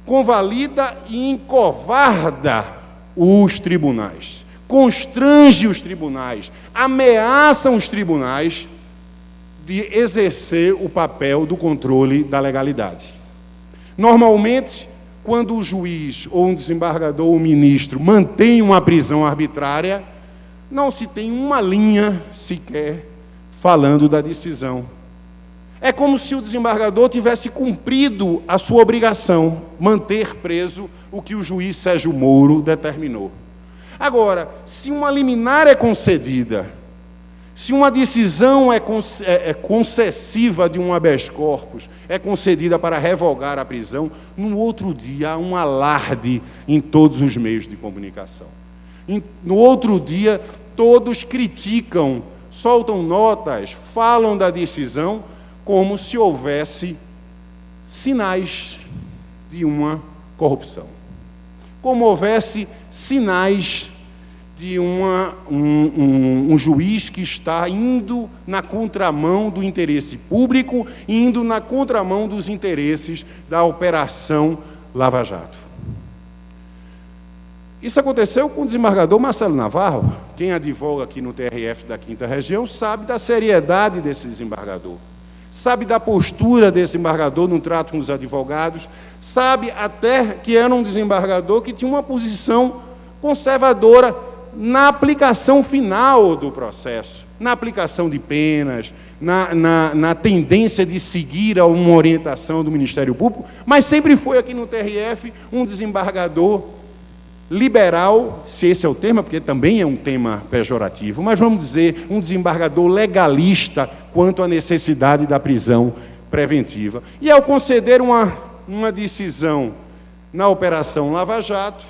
convalida e encovarda os tribunais, constrange os tribunais, ameaça os tribunais de exercer o papel do controle da legalidade. Normalmente, quando o juiz ou um desembargador ou um ministro mantém uma prisão arbitrária, não se tem uma linha sequer falando da decisão. É como se o desembargador tivesse cumprido a sua obrigação, manter preso o que o juiz Sérgio Moro determinou. Agora, se uma liminar é concedida, se uma decisão concessiva de um habeas corpus é concedida para revogar a prisão, no outro dia há um alarde em todos os meios de comunicação. No outro dia, todos criticam, soltam notas, falam da decisão como se houvesse sinais de uma corrupção, como houvesse sinais de um juiz que está indo na contramão do interesse público, indo na contramão dos interesses da Operação Lava Jato. Isso aconteceu com o desembargador Marcelo Navarro. Quem advoga aqui no TRF da 5ª Região sabe da seriedade desse desembargador, sabe da postura desse desembargador no trato com os advogados, sabe até que era um desembargador que tinha uma posição conservadora na aplicação final do processo, na aplicação de penas, na tendência de seguir a uma orientação do Ministério Público, mas sempre foi aqui no TRF um desembargador liberal, se esse é o termo, porque também é um tema pejorativo, mas vamos dizer, um desembargador legalista quanto à necessidade da prisão preventiva. E ao conceder uma decisão na Operação Lava Jato,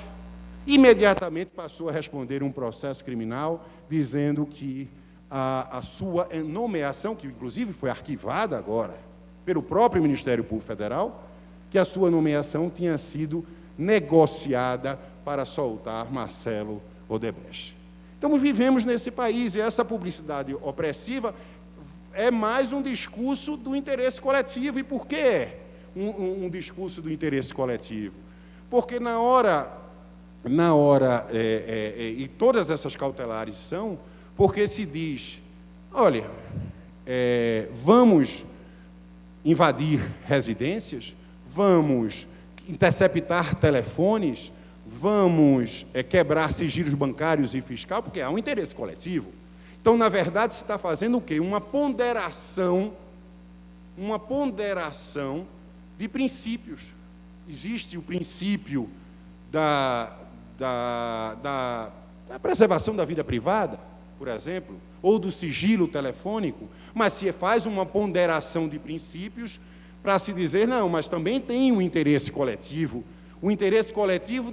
imediatamente passou a responder um processo criminal, dizendo que a sua nomeação, que inclusive foi arquivada agora pelo próprio Ministério Público Federal, que a sua nomeação tinha sido negociada para soltar Marcelo Odebrecht. Então, vivemos nesse país, e essa publicidade opressiva é mais um discurso do interesse coletivo. E por que é um discurso do interesse coletivo? Porque e todas essas cautelares são, porque se diz, olha, vamos invadir residências, vamos interceptar telefones, vamos quebrar sigilos bancários e fiscal, porque há um interesse coletivo. Então, na verdade, se está fazendo o quê? Uma ponderação de princípios. Existe o princípio da preservação da vida privada, por exemplo, ou do sigilo telefônico, mas se faz uma ponderação de princípios para se dizer, não, mas também tem um interesse coletivo, o interesse coletivo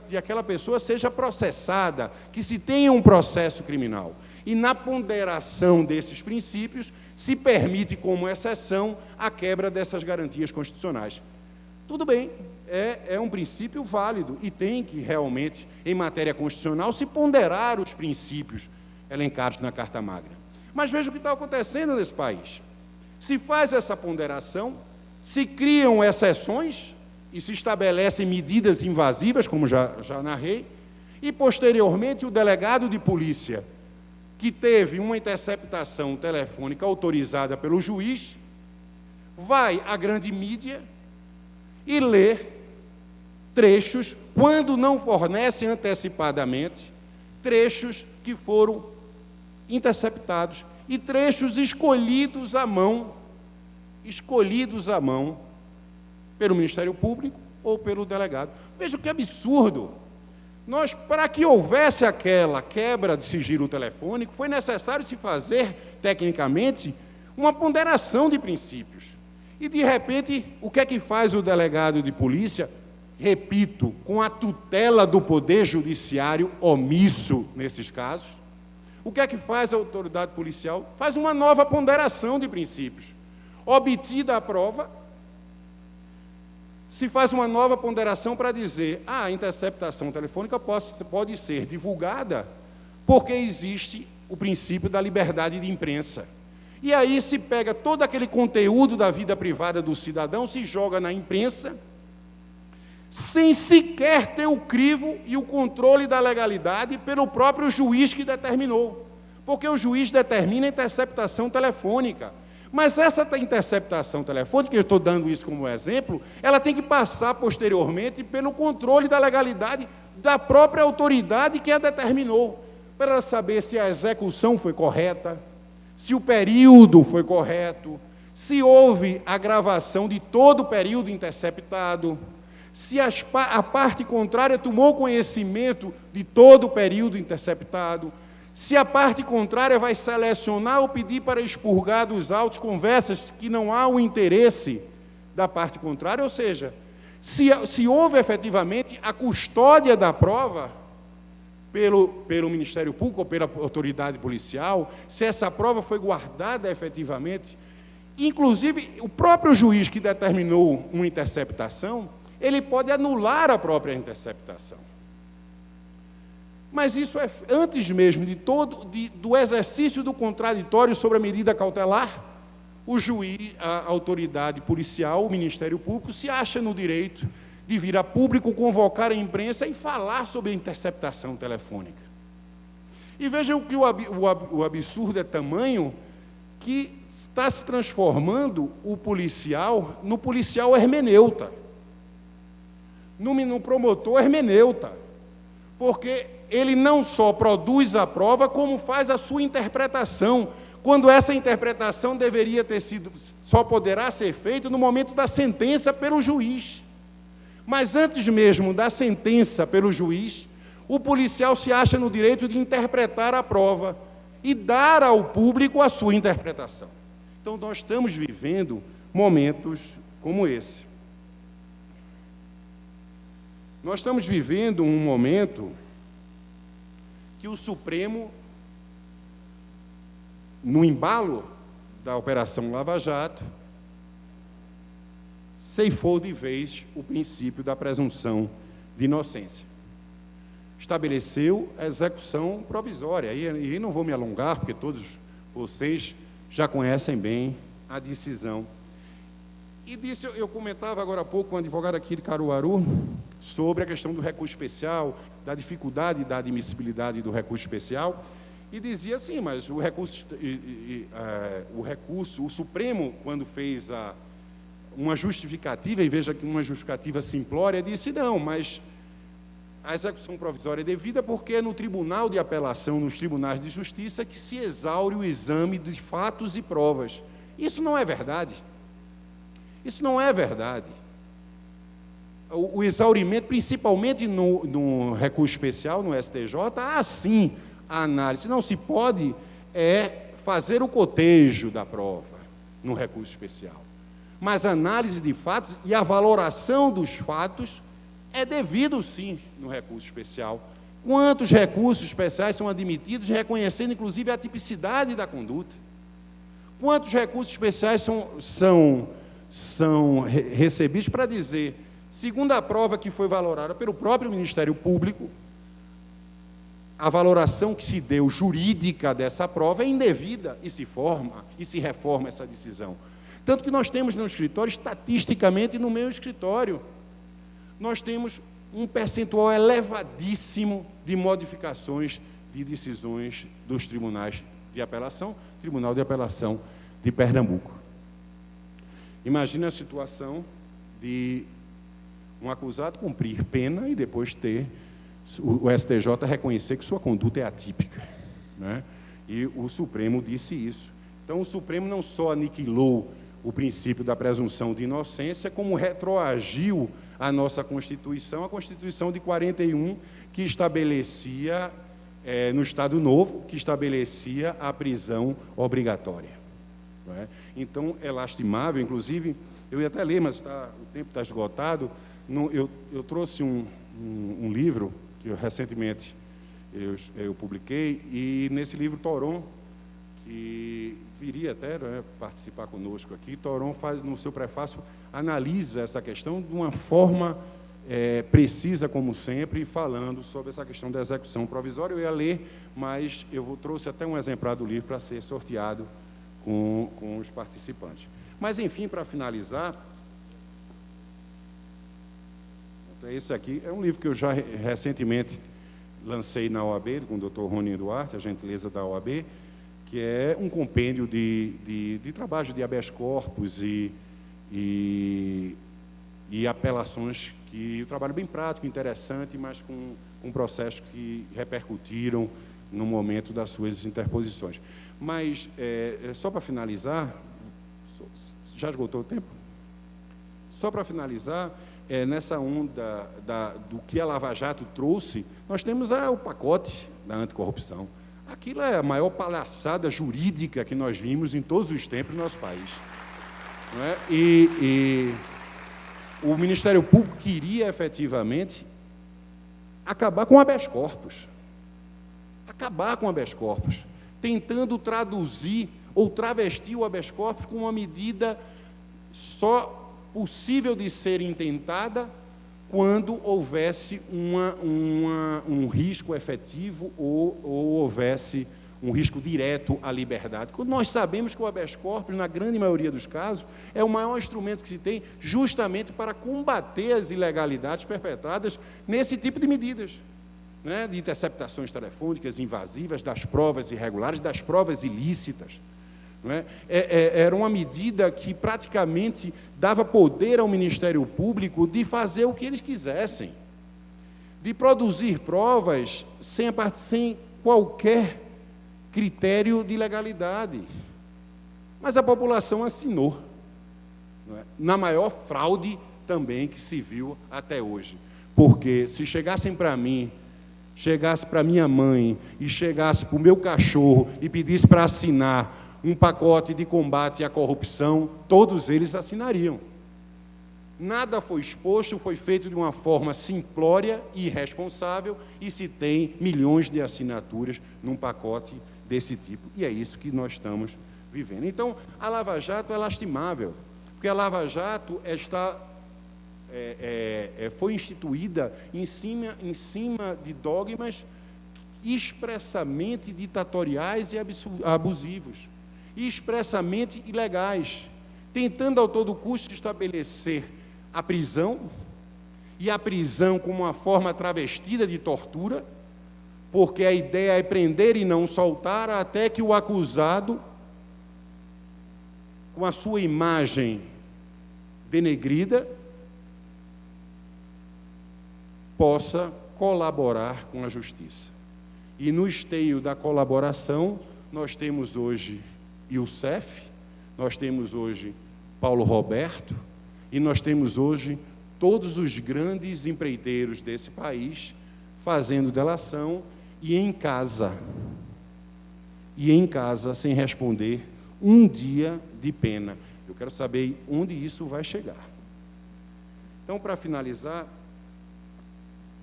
de aquela pessoa seja processada, que se tenha um processo criminal. E na ponderação desses princípios, se permite como exceção a quebra dessas garantias constitucionais. Tudo bem, é um princípio válido e tem que realmente, em matéria constitucional, se ponderar os princípios elencados na Carta Magna. Mas veja o que está acontecendo nesse país. Se faz essa ponderação, se criam exceções e se estabelecem medidas invasivas, como já narrei, e, posteriormente, o delegado de polícia, que teve uma interceptação telefônica autorizada pelo juiz, vai à grande mídia e lê trechos, quando não fornece antecipadamente, trechos que foram interceptados e trechos escolhidos à mão pelo Ministério Público ou pelo delegado. Veja que absurdo! Para que houvesse aquela quebra de sigilo telefônico, foi necessário se fazer, tecnicamente, uma ponderação de princípios. E, de repente, o que é que faz o delegado de polícia? Repito, com a tutela do Poder Judiciário omisso nesses casos. O que é que faz a autoridade policial? Faz uma nova ponderação de princípios. Obtida a prova, se faz uma nova ponderação para dizer a interceptação telefônica pode ser divulgada porque existe o princípio da liberdade de imprensa. E aí se pega todo aquele conteúdo da vida privada do cidadão, se joga na imprensa, sem sequer ter o crivo e o controle da legalidade pelo próprio juiz que determinou. Porque o juiz determina a interceptação telefônica. Mas essa interceptação telefônica, eu estou dando isso como exemplo, ela tem que passar posteriormente pelo controle da legalidade da própria autoridade que a determinou, para saber se a execução foi correta, se o período foi correto, se houve a gravação de todo o período interceptado, se a parte contrária tomou conhecimento de todo o período interceptado, se a parte contrária vai selecionar ou pedir para expurgar dos autos conversas que não há o interesse da parte contrária, ou seja, se houve efetivamente a custódia da prova pelo Ministério Público ou pela autoridade policial, se essa prova foi guardada efetivamente, inclusive o próprio juiz que determinou uma interceptação, ele pode anular a própria interceptação. Mas isso é antes mesmo do exercício do contraditório sobre a medida cautelar, o juiz, a autoridade policial, o Ministério Público, se acha no direito de vir a público, convocar a imprensa e falar sobre a interceptação telefônica. E vejam que o absurdo é tamanho que está se transformando o policial no policial hermeneuta, no promotor hermeneuta. porque ele não só produz a prova, como faz a sua interpretação, quando essa interpretação deveria ter sido, só poderá ser feita no momento da sentença pelo juiz. Mas antes mesmo da sentença pelo juiz, o policial se acha no direito de interpretar a prova e dar ao público a sua interpretação. Então, nós estamos vivendo momentos como esse. Nós estamos vivendo um momento que o Supremo, no embalo da Operação Lava Jato, ceifou de vez o princípio da presunção de inocência. Estabeleceu a execução provisória. E não vou me alongar, porque todos vocês já conhecem bem a decisão. E disse, eu comentava agora há pouco com um advogado aqui de Caruaru sobre a questão do recurso especial, da dificuldade da admissibilidade do recurso especial, e dizia assim, mas o Supremo, quando fez uma justificativa, e veja que uma justificativa simplória, disse não, mas a execução provisória é devida porque é no tribunal de apelação, nos tribunais de justiça, que se exaure o exame de fatos e provas. Isso não é verdade. Isso não é verdade. O exaurimento, principalmente no recurso especial, no STJ, há sim a análise. Não se pode fazer o cotejo da prova no recurso especial. Mas a análise de fatos e a valoração dos fatos é devido, sim, no recurso especial. Quantos recursos especiais são admitidos, reconhecendo, inclusive, a tipicidade da conduta? Quantos recursos especiais são recebidos para dizer, segundo a prova que foi valorada pelo próprio Ministério Público, a valoração que se deu jurídica dessa prova é indevida e se reforma essa decisão. Tanto que nós temos no escritório, estatisticamente no meu escritório, nós temos um percentual elevadíssimo de modificações de decisões dos tribunais de apelação, Tribunal de Apelação de Pernambuco. Imagine a situação de um acusado cumprir pena e depois ter o STJ reconhecer que sua conduta é atípica, né? E o Supremo disse isso. Então, o Supremo não só aniquilou o princípio da presunção de inocência, como retroagiu a nossa Constituição, a Constituição de 41, que estabelecia, no Estado Novo, que estabelecia a prisão obrigatória. Não é? Então, é lastimável, inclusive, eu ia até ler, mas o tempo está esgotado, eu trouxe um livro que recentemente eu publiquei, e nesse livro Toron, que viria até participar conosco aqui, Toron faz, no seu prefácio, analisa essa questão de uma forma precisa, como sempre, falando sobre essa questão da execução provisória. Eu ia ler, mas eu trouxe até um exemplar do livro para ser sorteado com os participantes. Mas, enfim, para finalizar, esse aqui é um livro que eu já recentemente lancei na OAB, com o Dr. Rony Duarte, a gentileza da OAB, que é um compêndio de trabalho de habeas corpus e apelações, que um trabalho bem prático, interessante, mas com processos que repercutiram no momento das suas interposições. Mas, só para finalizar, já esgotou o tempo? Só para finalizar, nessa onda do que a Lava Jato trouxe, nós temos o pacote da anticorrupção. Aquilo é a maior palhaçada jurídica que nós vimos em todos os tempos no nosso país. Não é? E o Ministério Público queria, efetivamente, acabar com o habeas corpus. Acabar com o habeas corpus. Tentando traduzir ou travestir o habeas corpus com uma medida só possível de ser intentada quando houvesse um risco efetivo ou houvesse um risco direto à liberdade. Quando nós sabemos que o habeas corpus, na grande maioria dos casos, é o maior instrumento que se tem justamente para combater as ilegalidades perpetradas nesse tipo de medidas, né? De interceptações telefônicas invasivas, das provas irregulares, das provas ilícitas. Não é? Era uma medida que praticamente dava poder ao Ministério Público de fazer o que eles quisessem. de produzir provas sem qualquer critério de legalidade. Mas a população assinou, não é? Na maior fraude também que se viu até hoje. Porque se chegassem para mim, chegasse para minha mãe e chegasse para o meu cachorro e pedisse para assinar um pacote de combate à corrupção, todos eles assinariam. Nada foi exposto, foi feito de uma forma simplória e irresponsável, e se tem milhões de assinaturas num pacote desse tipo. E é isso que nós estamos vivendo. Então, a Lava Jato é lastimável, porque a Lava Jato foi instituída em cima de dogmas expressamente ditatoriais e abusivos, e expressamente ilegais, tentando a todo custo estabelecer a prisão, e a prisão como uma forma travestida de tortura, porque a ideia é prender e não soltar até que o acusado, com a sua imagem denegrida, possa colaborar com a justiça. E no esteio da colaboração, nós temos hoje Youssef, nós temos hoje Paulo Roberto, e nós temos hoje todos os grandes empreiteiros desse país fazendo delação e em casa sem responder um dia de pena. Eu quero saber onde isso vai chegar. Então, para finalizar,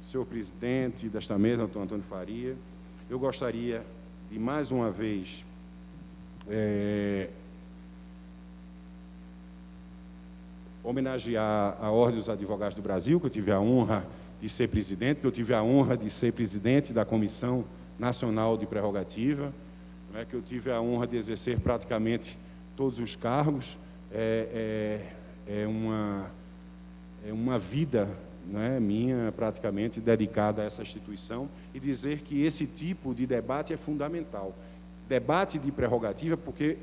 senhor presidente desta mesa, doutor Antônio Faria, eu gostaria de, mais uma vez, homenagear a Ordem dos Advogados do Brasil, que eu tive a honra de ser presidente, que eu tive a honra de ser presidente da Comissão Nacional de Prerrogativa, que eu tive a honra de exercer praticamente todos os cargos. É uma vida, minha, praticamente, dedicada a essa instituição, e dizer que esse tipo de debate é fundamental. Debate de prerrogativa, porque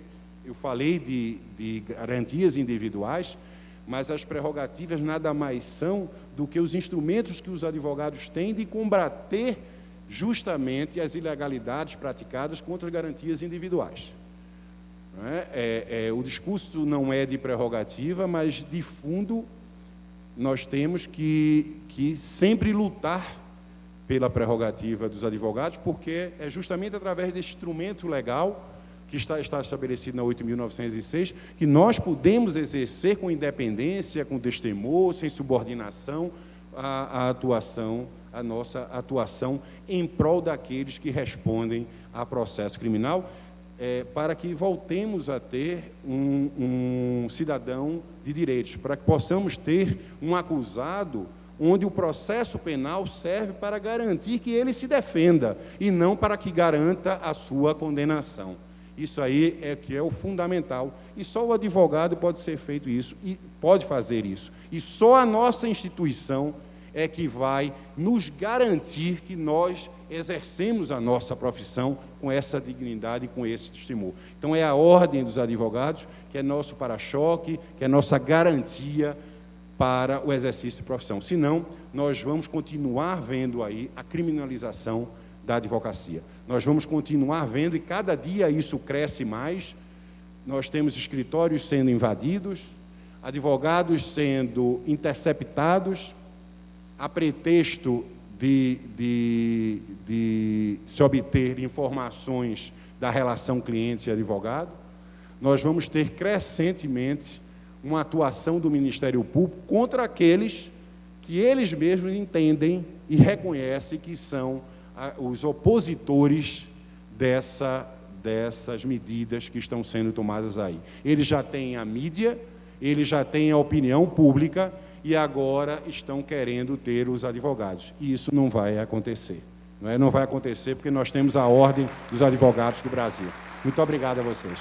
eu falei de garantias individuais, mas as prerrogativas nada mais são do que os instrumentos que os advogados têm de combater justamente as ilegalidades praticadas contra as garantias individuais. O discurso não é de prerrogativa, mas de fundo nós temos que sempre lutar pela prerrogativa dos advogados, porque é justamente através desse instrumento legal que está estabelecido na 8.906, que nós podemos exercer com independência, com destemor, sem subordinação, a nossa atuação em prol daqueles que respondem a processo criminal, para que voltemos a ter um cidadão de direitos, para que possamos ter um acusado onde o processo penal serve para garantir que ele se defenda, e não para que garanta a sua condenação. Isso aí é que é o fundamental, e só o advogado pode ser feito isso, e pode fazer isso, e só a nossa instituição é que vai nos garantir que nós exercemos a nossa profissão com essa dignidade e com esse testemunho. Então é a Ordem dos Advogados que é nosso para-choque, que é nossa garantia para o exercício de profissão. Senão, nós vamos continuar vendo aí a criminalização da advocacia. Nós vamos continuar vendo, e cada dia isso cresce mais. Nós temos escritórios sendo invadidos, advogados sendo interceptados, a pretexto de se obter informações da relação cliente e advogado. Nós vamos ter crescentemente uma atuação do Ministério Público contra aqueles que eles mesmos entendem e reconhecem que são os opositores dessas medidas que estão sendo tomadas aí. Eles já têm a mídia, eles já têm a opinião pública, e agora estão querendo ter os advogados. E isso não vai acontecer. Não vai acontecer porque nós temos a Ordem dos Advogados do Brasil. Muito obrigado a vocês.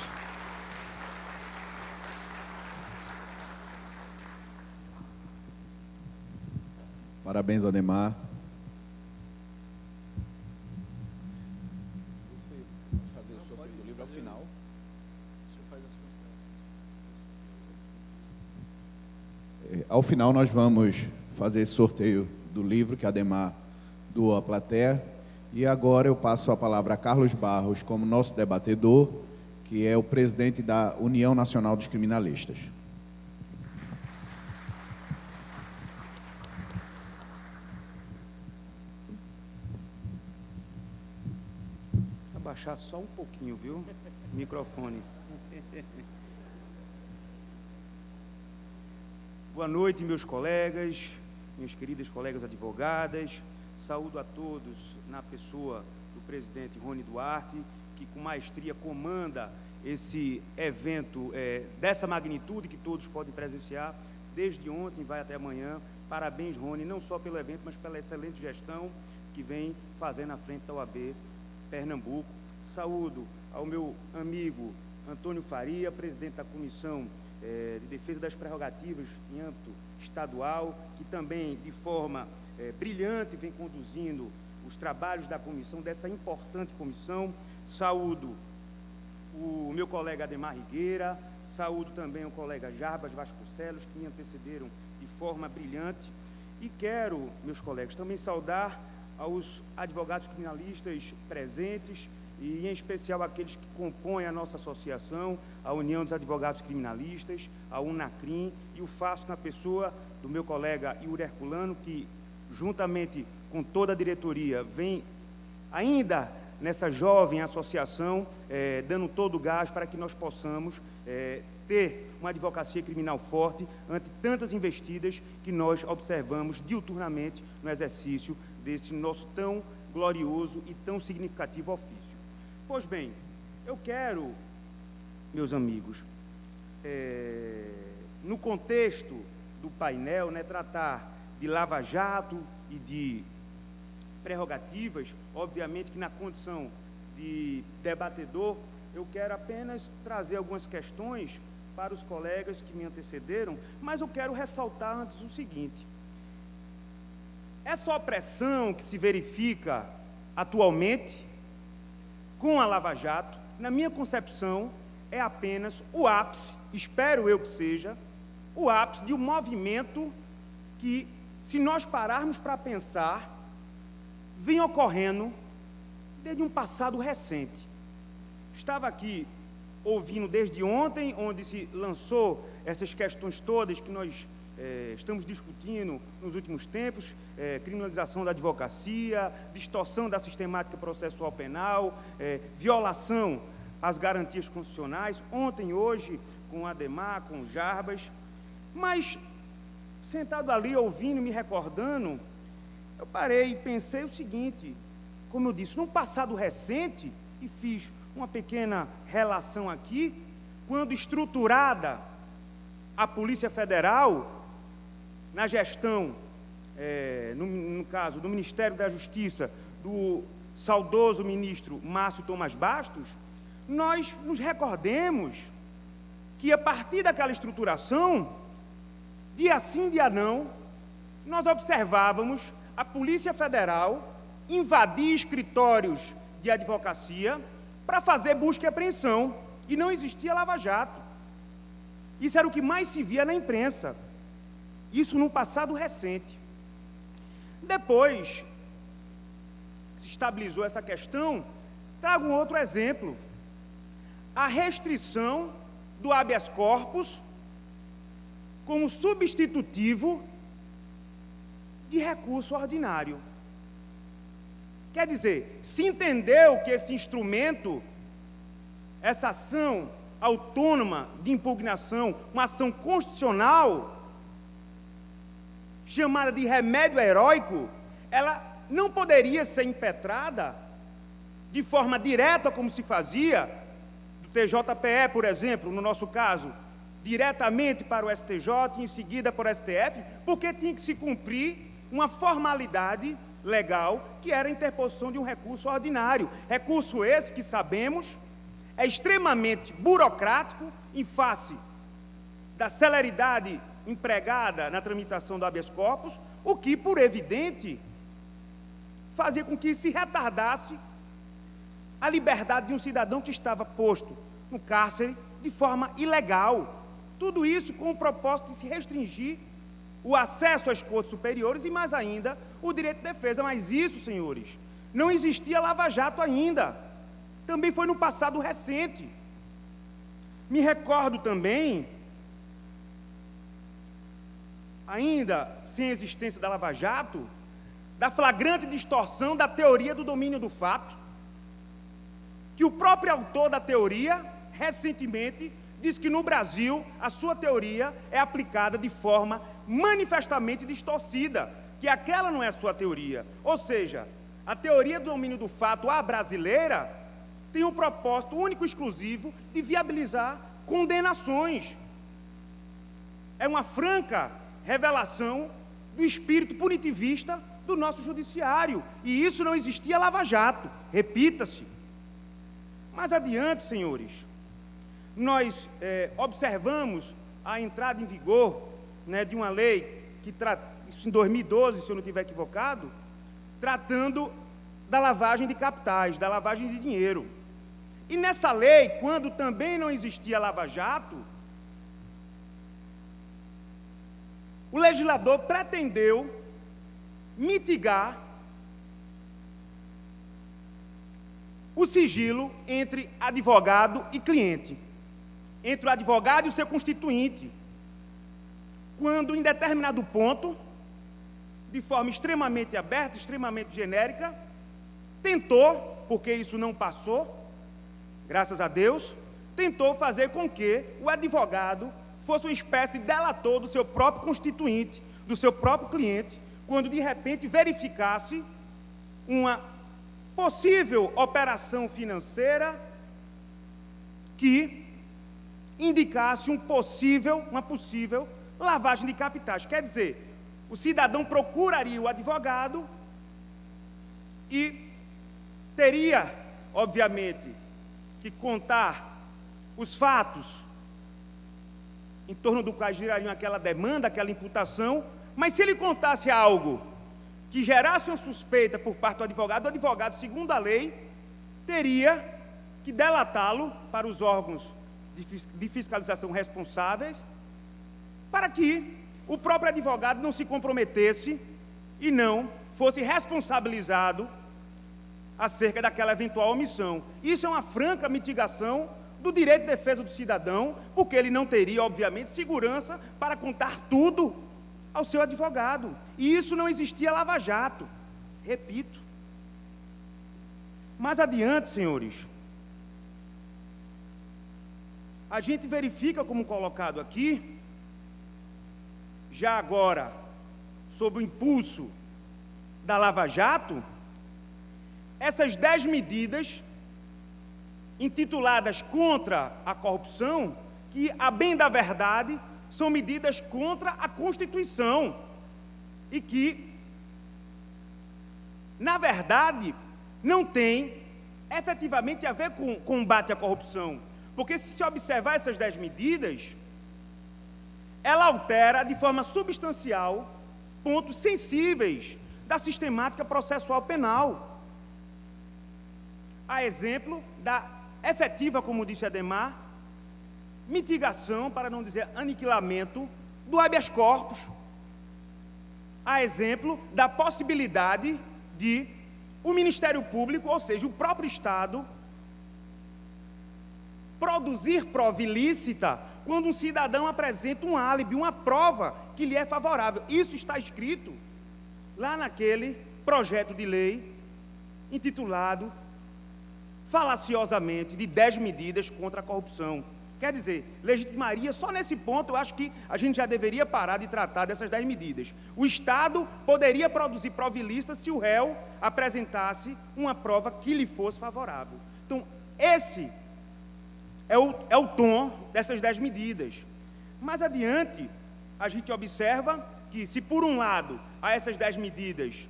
Parabéns, Ademar. Você vai fazer o sorteio do livro ao final. Ao final, nós vamos fazer esse sorteio do livro que a Ademar da plateia. E agora eu passo a palavra a Carlos Barros como nosso debatedor, que é o presidente da União Nacional dos Criminalistas. Precisa baixar só um pouquinho, viu? Microfone. Boa noite, meus colegas, minhas queridas colegas advogadas. Saúdo a todos na pessoa do presidente Rony Duarte, que com maestria comanda esse evento dessa magnitude que todos podem presenciar, desde ontem vai até amanhã. Parabéns, Rony, não só pelo evento, mas pela excelente gestão que vem fazendo à frente da OAB Pernambuco. Saúdo ao meu amigo Antônio Faria, presidente da Comissão de Defesa das Prerrogativas em âmbito estadual, que também, de forma brilhante, vem conduzindo os trabalhos da comissão, dessa importante comissão. Saúdo o meu colega Ademar Rigueira, saúdo também o colega Jarbas Vasconcelos, que me antecederam de forma brilhante. E quero, meus colegas, também saudar aos advogados criminalistas presentes, e em especial aqueles que compõem a nossa associação, a União dos Advogados Criminalistas, a UNACRIM, e o faço na pessoa do meu colega Yuri Herculano, que, juntamente com toda a diretoria, vem ainda nessa jovem associação, dando todo o gás para que nós possamos ter uma advocacia criminal forte ante tantas investidas que nós observamos diuturnamente no exercício desse nosso tão glorioso e tão significativo ofício. Pois bem, eu quero, meus amigos, no contexto do painel, tratar de Lava Jato e de prerrogativas, obviamente que na condição de debatedor, eu quero apenas trazer algumas questões para os colegas que me antecederam, mas eu quero ressaltar antes o seguinte: essa opressão que se verifica atualmente com a Lava Jato, na minha concepção, é apenas o ápice, espero eu que seja, o ápice de um movimento que, se nós pararmos para pensar, vem ocorrendo desde um passado recente. Estava aqui ouvindo desde ontem, onde se lançou essas questões todas que nós estamos discutindo nos últimos tempos, criminalização da advocacia, distorção da sistemática processual penal, violação às garantias constitucionais, ontem e hoje com Ademar, com Jarbas, mas sentado ali, ouvindo, me recordando, eu parei e pensei o seguinte, como eu disse, num passado recente, e fiz uma pequena relação aqui, quando estruturada a Polícia Federal, na gestão, no caso do Ministério da Justiça, do saudoso ministro Márcio Tomás Bastos, nós nos recordemos que, a partir daquela estruturação, dia sim, dia não, nós observávamos a Polícia Federal invadir escritórios de advocacia para fazer busca e apreensão, e não existia Lava Jato. Isso era o que mais se via na imprensa, isso num passado recente. Depois se estabilizou essa questão, trago um outro exemplo, a restrição do habeas corpus como substitutivo de recurso ordinário. Quer dizer, se entendeu que esse instrumento, essa ação autônoma de impugnação, uma ação constitucional, chamada de remédio heróico, ela não poderia ser impetrada de forma direta, como se fazia, do TJPE, por exemplo, no nosso caso, diretamente para o STJ e em seguida para o STF, porque tinha que se cumprir uma formalidade legal, que era a interposição de um recurso ordinário. Recurso esse que sabemos é extremamente burocrático em face da celeridade empregada na tramitação do habeas corpus, o que, por evidente, fazia com que se retardasse a liberdade de um cidadão que estava posto no cárcere de forma ilegal. Tudo isso com o propósito de se restringir o acesso às cortes superiores e, mais ainda, o direito de defesa. Mas isso, senhores, não existia lava-jato ainda. Também foi no passado recente. Me recordo também, ainda sem existência da lava-jato, da flagrante distorção da teoria do domínio do fato, que o próprio autor da teoria, recentemente, diz que no Brasil a sua teoria é aplicada de forma manifestamente distorcida, que aquela não é a sua teoria. Ou seja, a teoria do domínio do fato, a brasileira, tem o propósito único e exclusivo de viabilizar condenações. É uma franca revelação do espírito punitivista do nosso judiciário. E isso não existia lava-jato, repita-se. Mais adiante, senhores, nós observamos a entrada em vigor, né, de uma lei, isso em 2012, se eu não estiver equivocado, tratando da lavagem de capitais, da lavagem de dinheiro. E nessa lei, quando também não existia lava-jato, o legislador pretendeu mitigar o sigilo entre advogado e cliente, entre o advogado e o seu constituinte, quando, em determinado ponto, de forma extremamente aberta, extremamente genérica, tentou, porque isso não passou, graças a Deus, tentou fazer com que o advogado fosse uma espécie de delator do seu próprio constituinte, do seu próprio cliente, quando de repente verificasse uma possível operação financeira que indicasse uma possível lavagem de capitais. Quer dizer, o cidadão procuraria o advogado e teria, obviamente, que contar os fatos em torno do qual girariam aquela demanda, aquela imputação, mas se ele contasse algo que gerasse uma suspeita por parte do advogado, segundo a lei, teria que delatá-lo para os órgãos de fiscalização responsáveis, para que o próprio advogado não se comprometesse e não fosse responsabilizado acerca daquela eventual omissão. Isso é uma franca mitigação do direito de defesa do cidadão, porque ele não teria, obviamente, segurança para contar tudo ao seu advogado. E isso não existia lava-jato, repito. Mais adiante, senhores, a gente verifica, como colocado aqui, já agora, sob o impulso da lava-jato, essas 10 medidas intituladas contra a corrupção, que, a bem da verdade, são medidas contra a Constituição e que, na verdade, não tem efetivamente a ver com combate à corrupção, porque se se observar essas 10 medidas, ela altera de forma substancial pontos sensíveis da sistemática processual penal. A exemplo da efetiva, como disse Adhemar, mitigação, para não dizer aniquilamento, do habeas corpus. A exemplo da possibilidade de o Ministério Público, ou seja, o próprio Estado, produzir prova ilícita quando um cidadão apresenta um álibi, uma prova que lhe é favorável. Isso está escrito lá naquele projeto de lei intitulado falaciosamente de 10 medidas contra a corrupção. Quer dizer, legitimaria, só nesse ponto eu acho que a gente já deveria parar de tratar dessas 10 medidas. O Estado poderia produzir prova ilícita se o réu apresentasse uma prova que lhe fosse favorável. Então, esse é o tom dessas 10 medidas. Mais adiante, a gente observa que, se por um lado, há essas 10 medidas,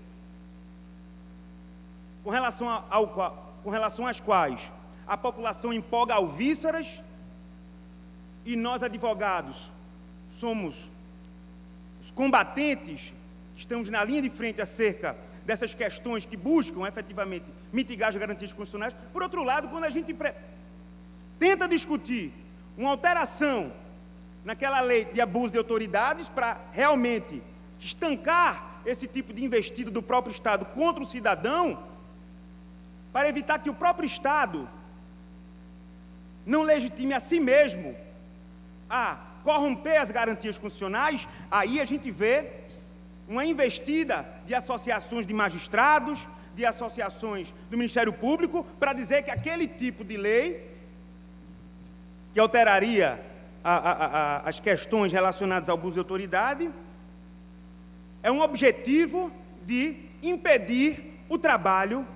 com relação às quais a população empolga alvíceras, e nós, advogados, somos os combatentes, que estamos na linha de frente acerca dessas questões que buscam, efetivamente, mitigar as garantias constitucionais. Por outro lado, quando a gente tenta discutir uma alteração naquela lei de abuso de autoridades para realmente estancar esse tipo de investida do próprio Estado contra o cidadão, para evitar que o próprio Estado não legitime a si mesmo a corromper as garantias constitucionais. Aí a gente vê uma investida de associações de magistrados, de associações do Ministério Público, para dizer que aquele tipo de lei, que alteraria as questões relacionadas ao abuso de autoridade, é um objetivo de impedir o trabalho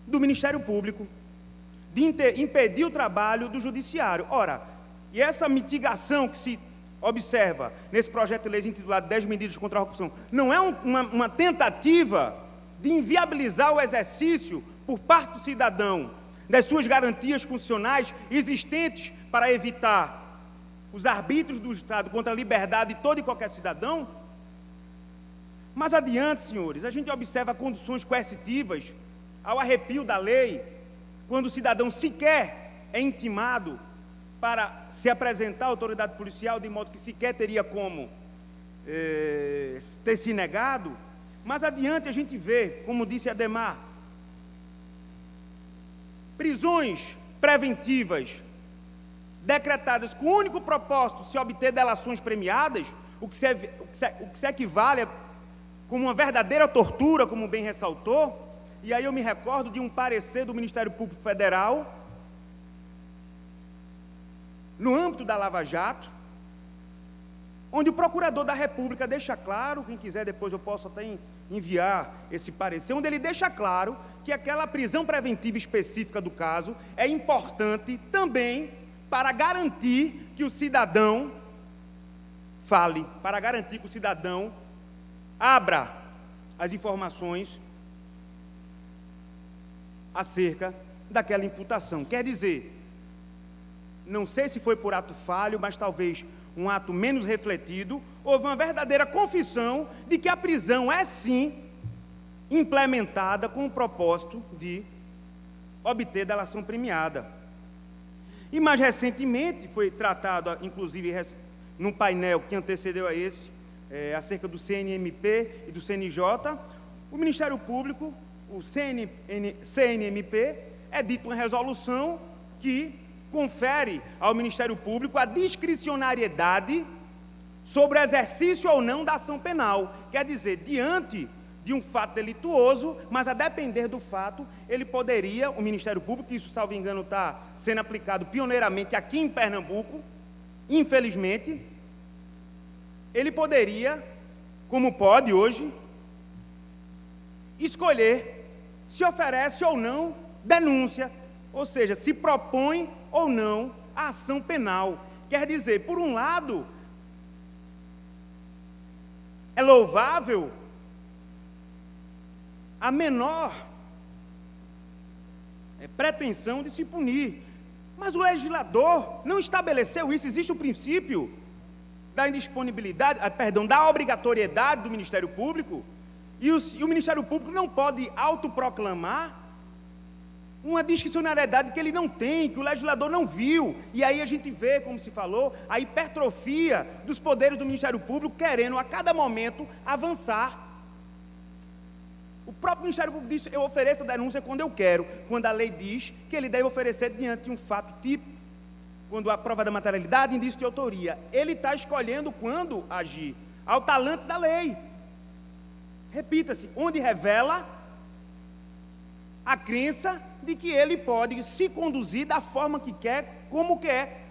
do Ministério Público, de impedir o trabalho do Judiciário. Ora, e essa mitigação que se observa nesse projeto de lei intitulado 10 medidas contra a corrupção, não é uma tentativa de inviabilizar o exercício por parte do cidadão das suas garantias constitucionais existentes para evitar os arbítrios do Estado contra a liberdade de todo e qualquer cidadão? Mais adiante, senhores, a gente observa condições coercitivas ao arrepio da lei, quando o cidadão sequer é intimado para se apresentar à autoridade policial, de modo que sequer teria como ter se negado. Mais adiante a gente vê, como disse Adhemar, prisões preventivas decretadas com o único propósito de se obter delações premiadas, o que se equivale como uma verdadeira tortura, como bem ressaltou. E aí eu me recordo de um parecer do Ministério Público Federal, no âmbito da Lava Jato, onde o Procurador da República deixa claro, quem quiser depois eu posso até enviar esse parecer, onde ele deixa claro que aquela prisão preventiva específica do caso é importante também para garantir que o cidadão fale, para garantir que o cidadão abra as informações acerca daquela imputação. Quer dizer, não sei se foi por ato falho, mas talvez um ato menos refletido, houve uma verdadeira confissão de que a prisão é sim implementada com o propósito de obter delação premiada. E mais recentemente foi tratado, inclusive num painel que antecedeu a esse, acerca do CNMP e do CNJ, o Ministério Público, o CNMP, é dito uma resolução que confere ao Ministério Público a discricionariedade sobre o exercício ou não da ação penal. Quer dizer, diante de um fato delituoso, mas a depender do fato, ele poderia, o Ministério Público, isso, salvo engano, está sendo aplicado pioneiramente aqui em Pernambuco, infelizmente, ele poderia, como pode hoje, escolher se oferece ou não denúncia, ou seja, se propõe ou não a ação penal. Quer dizer, por um lado, é louvável a menor pretensão de se punir, mas o legislador não estabeleceu isso. Existe o princípio da indisponibilidade, da obrigatoriedade do Ministério Público, e o Ministério Público não pode autoproclamar uma discricionariedade que ele não tem, que o legislador não viu. E aí a gente vê, como se falou, a hipertrofia dos poderes do Ministério Público, querendo a cada momento avançar. O próprio Ministério Público diz: eu ofereço a denúncia quando eu quero, quando a lei diz que ele deve oferecer diante de um fato típico, quando a prova da materialidade, indício de autoria. Ele está escolhendo quando agir, ao talante da lei. Repita-se, onde revela a crença de que ele pode se conduzir da forma que quer, como quer.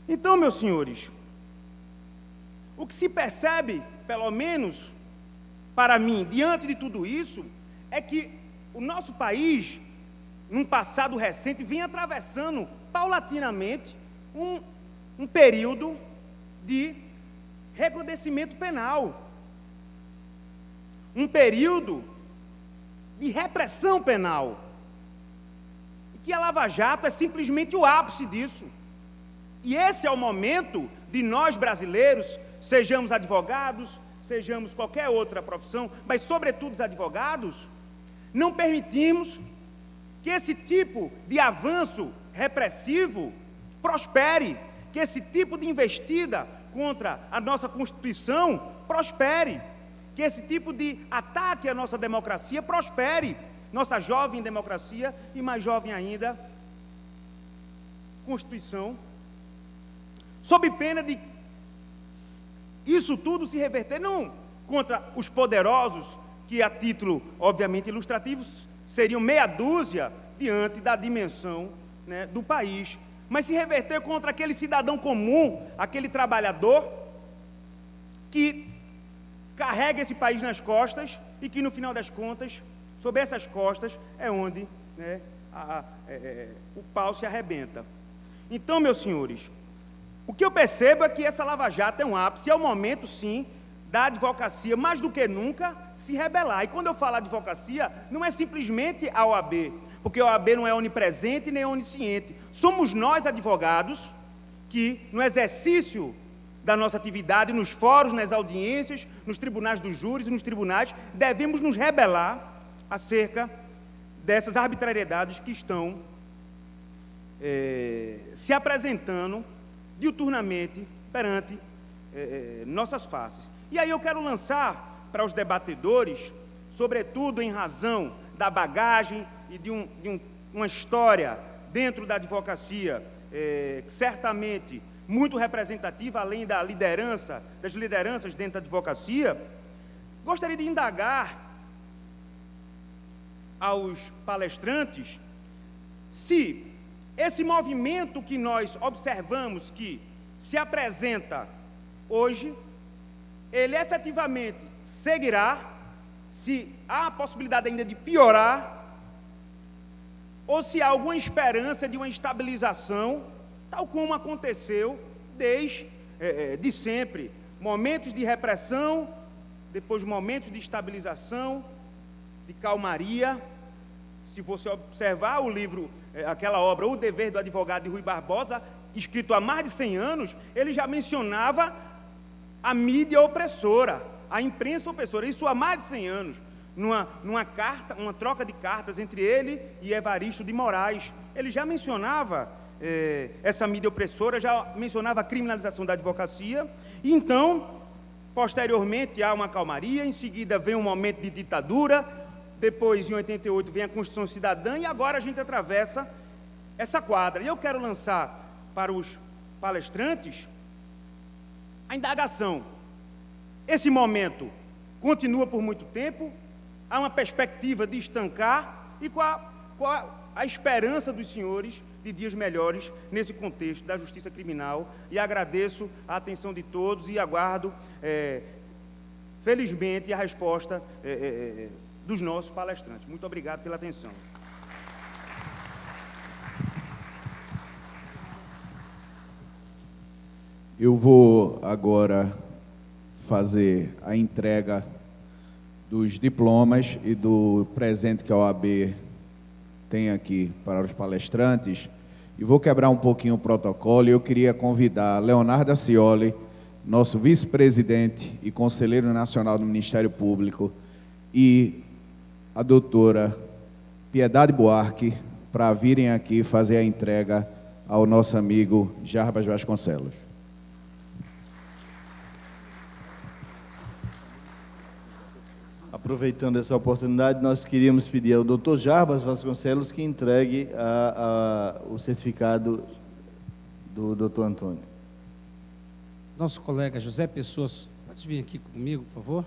Então, meus senhores, o que se percebe, pelo menos para mim, diante de tudo isso, é que o nosso país, num passado recente, vem atravessando paulatinamente um período de recrudescimento penal, um período de repressão penal, e que a Lava Jato é simplesmente o ápice disso. E esse é o momento de nós brasileiros, sejamos advogados, sejamos qualquer outra profissão, mas sobretudo os advogados, não permitimos que esse tipo de avanço repressivo prospere, que esse tipo de investida contra a nossa Constituição prospere, que esse tipo de ataque à nossa democracia prospere, nossa jovem democracia e mais jovem ainda, Constituição, sob pena de isso tudo se reverter não contra os poderosos, que a título, obviamente, ilustrativo, seriam meia dúzia diante da dimensão, né, do país, mas se reverter contra aquele cidadão comum, aquele trabalhador que carrega esse país nas costas e que, no final das contas, sobre essas costas é onde, né, o pau se arrebenta. Então, meus senhores, o que eu percebo é que essa Lava Jato é um ápice, é o momento, sim, da advocacia, mais do que nunca, se rebelar. E quando eu falo advocacia, não é simplesmente a OAB, porque a OAB não é onipresente nem onisciente. Somos nós, advogados, que, no exercício da nossa atividade, nos fóruns, nas audiências, nos tribunais dos júris e nos tribunais, devemos nos rebelar acerca dessas arbitrariedades que estão se apresentando diuturnamente perante nossas faces. E aí eu quero lançar para os debatedores, sobretudo em razão da bagagem e de uma história dentro da advocacia, certamente muito representativa, além da liderança, das lideranças dentro da advocacia, gostaria de indagar aos palestrantes se esse movimento que nós observamos que se apresenta hoje, ele efetivamente seguirá, se há a possibilidade ainda de piorar, ou se há alguma esperança de uma estabilização, tal como aconteceu desde de sempre, momentos de repressão, depois momentos de estabilização, de calmaria. Se você observar o livro, aquela obra, O Dever do Advogado, de Rui Barbosa, escrito há mais de 100 anos, ele já mencionava a mídia opressora, a imprensa opressora, isso há mais de 100 anos, numa carta, uma troca de cartas entre ele e Evaristo de Moraes. Ele já mencionava essa mídia opressora, já mencionava a criminalização da advocacia, e então, posteriormente, há uma calmaria, em seguida vem um momento de ditadura, depois, em 88, vem a Constituição Cidadã, e agora a gente atravessa essa quadra. E eu quero lançar para os palestrantes a indagação. Esse momento continua por muito tempo, há uma perspectiva de estancar, e qual a esperança dos senhores de dias melhores nesse contexto da justiça criminal? E agradeço a atenção de todos e aguardo, felizmente, a resposta dos nossos palestrantes. Muito obrigado pela atenção. Eu vou agora fazer a entrega dos diplomas e do presente que a OAB tem aqui para os palestrantes, e vou quebrar um pouquinho o protocolo. Eu queria convidar Leonardo Acioli, nosso vice-presidente e conselheiro nacional do Ministério Público, e a doutora Piedade Buarque, para virem aqui fazer a entrega ao nosso amigo Jarbas Vasconcelos. Aproveitando essa oportunidade, nós queríamos pedir ao doutor Jarbas Vasconcelos que entregue o certificado do doutor Antônio. Nosso colega José Pessoa, pode vir aqui comigo, por favor?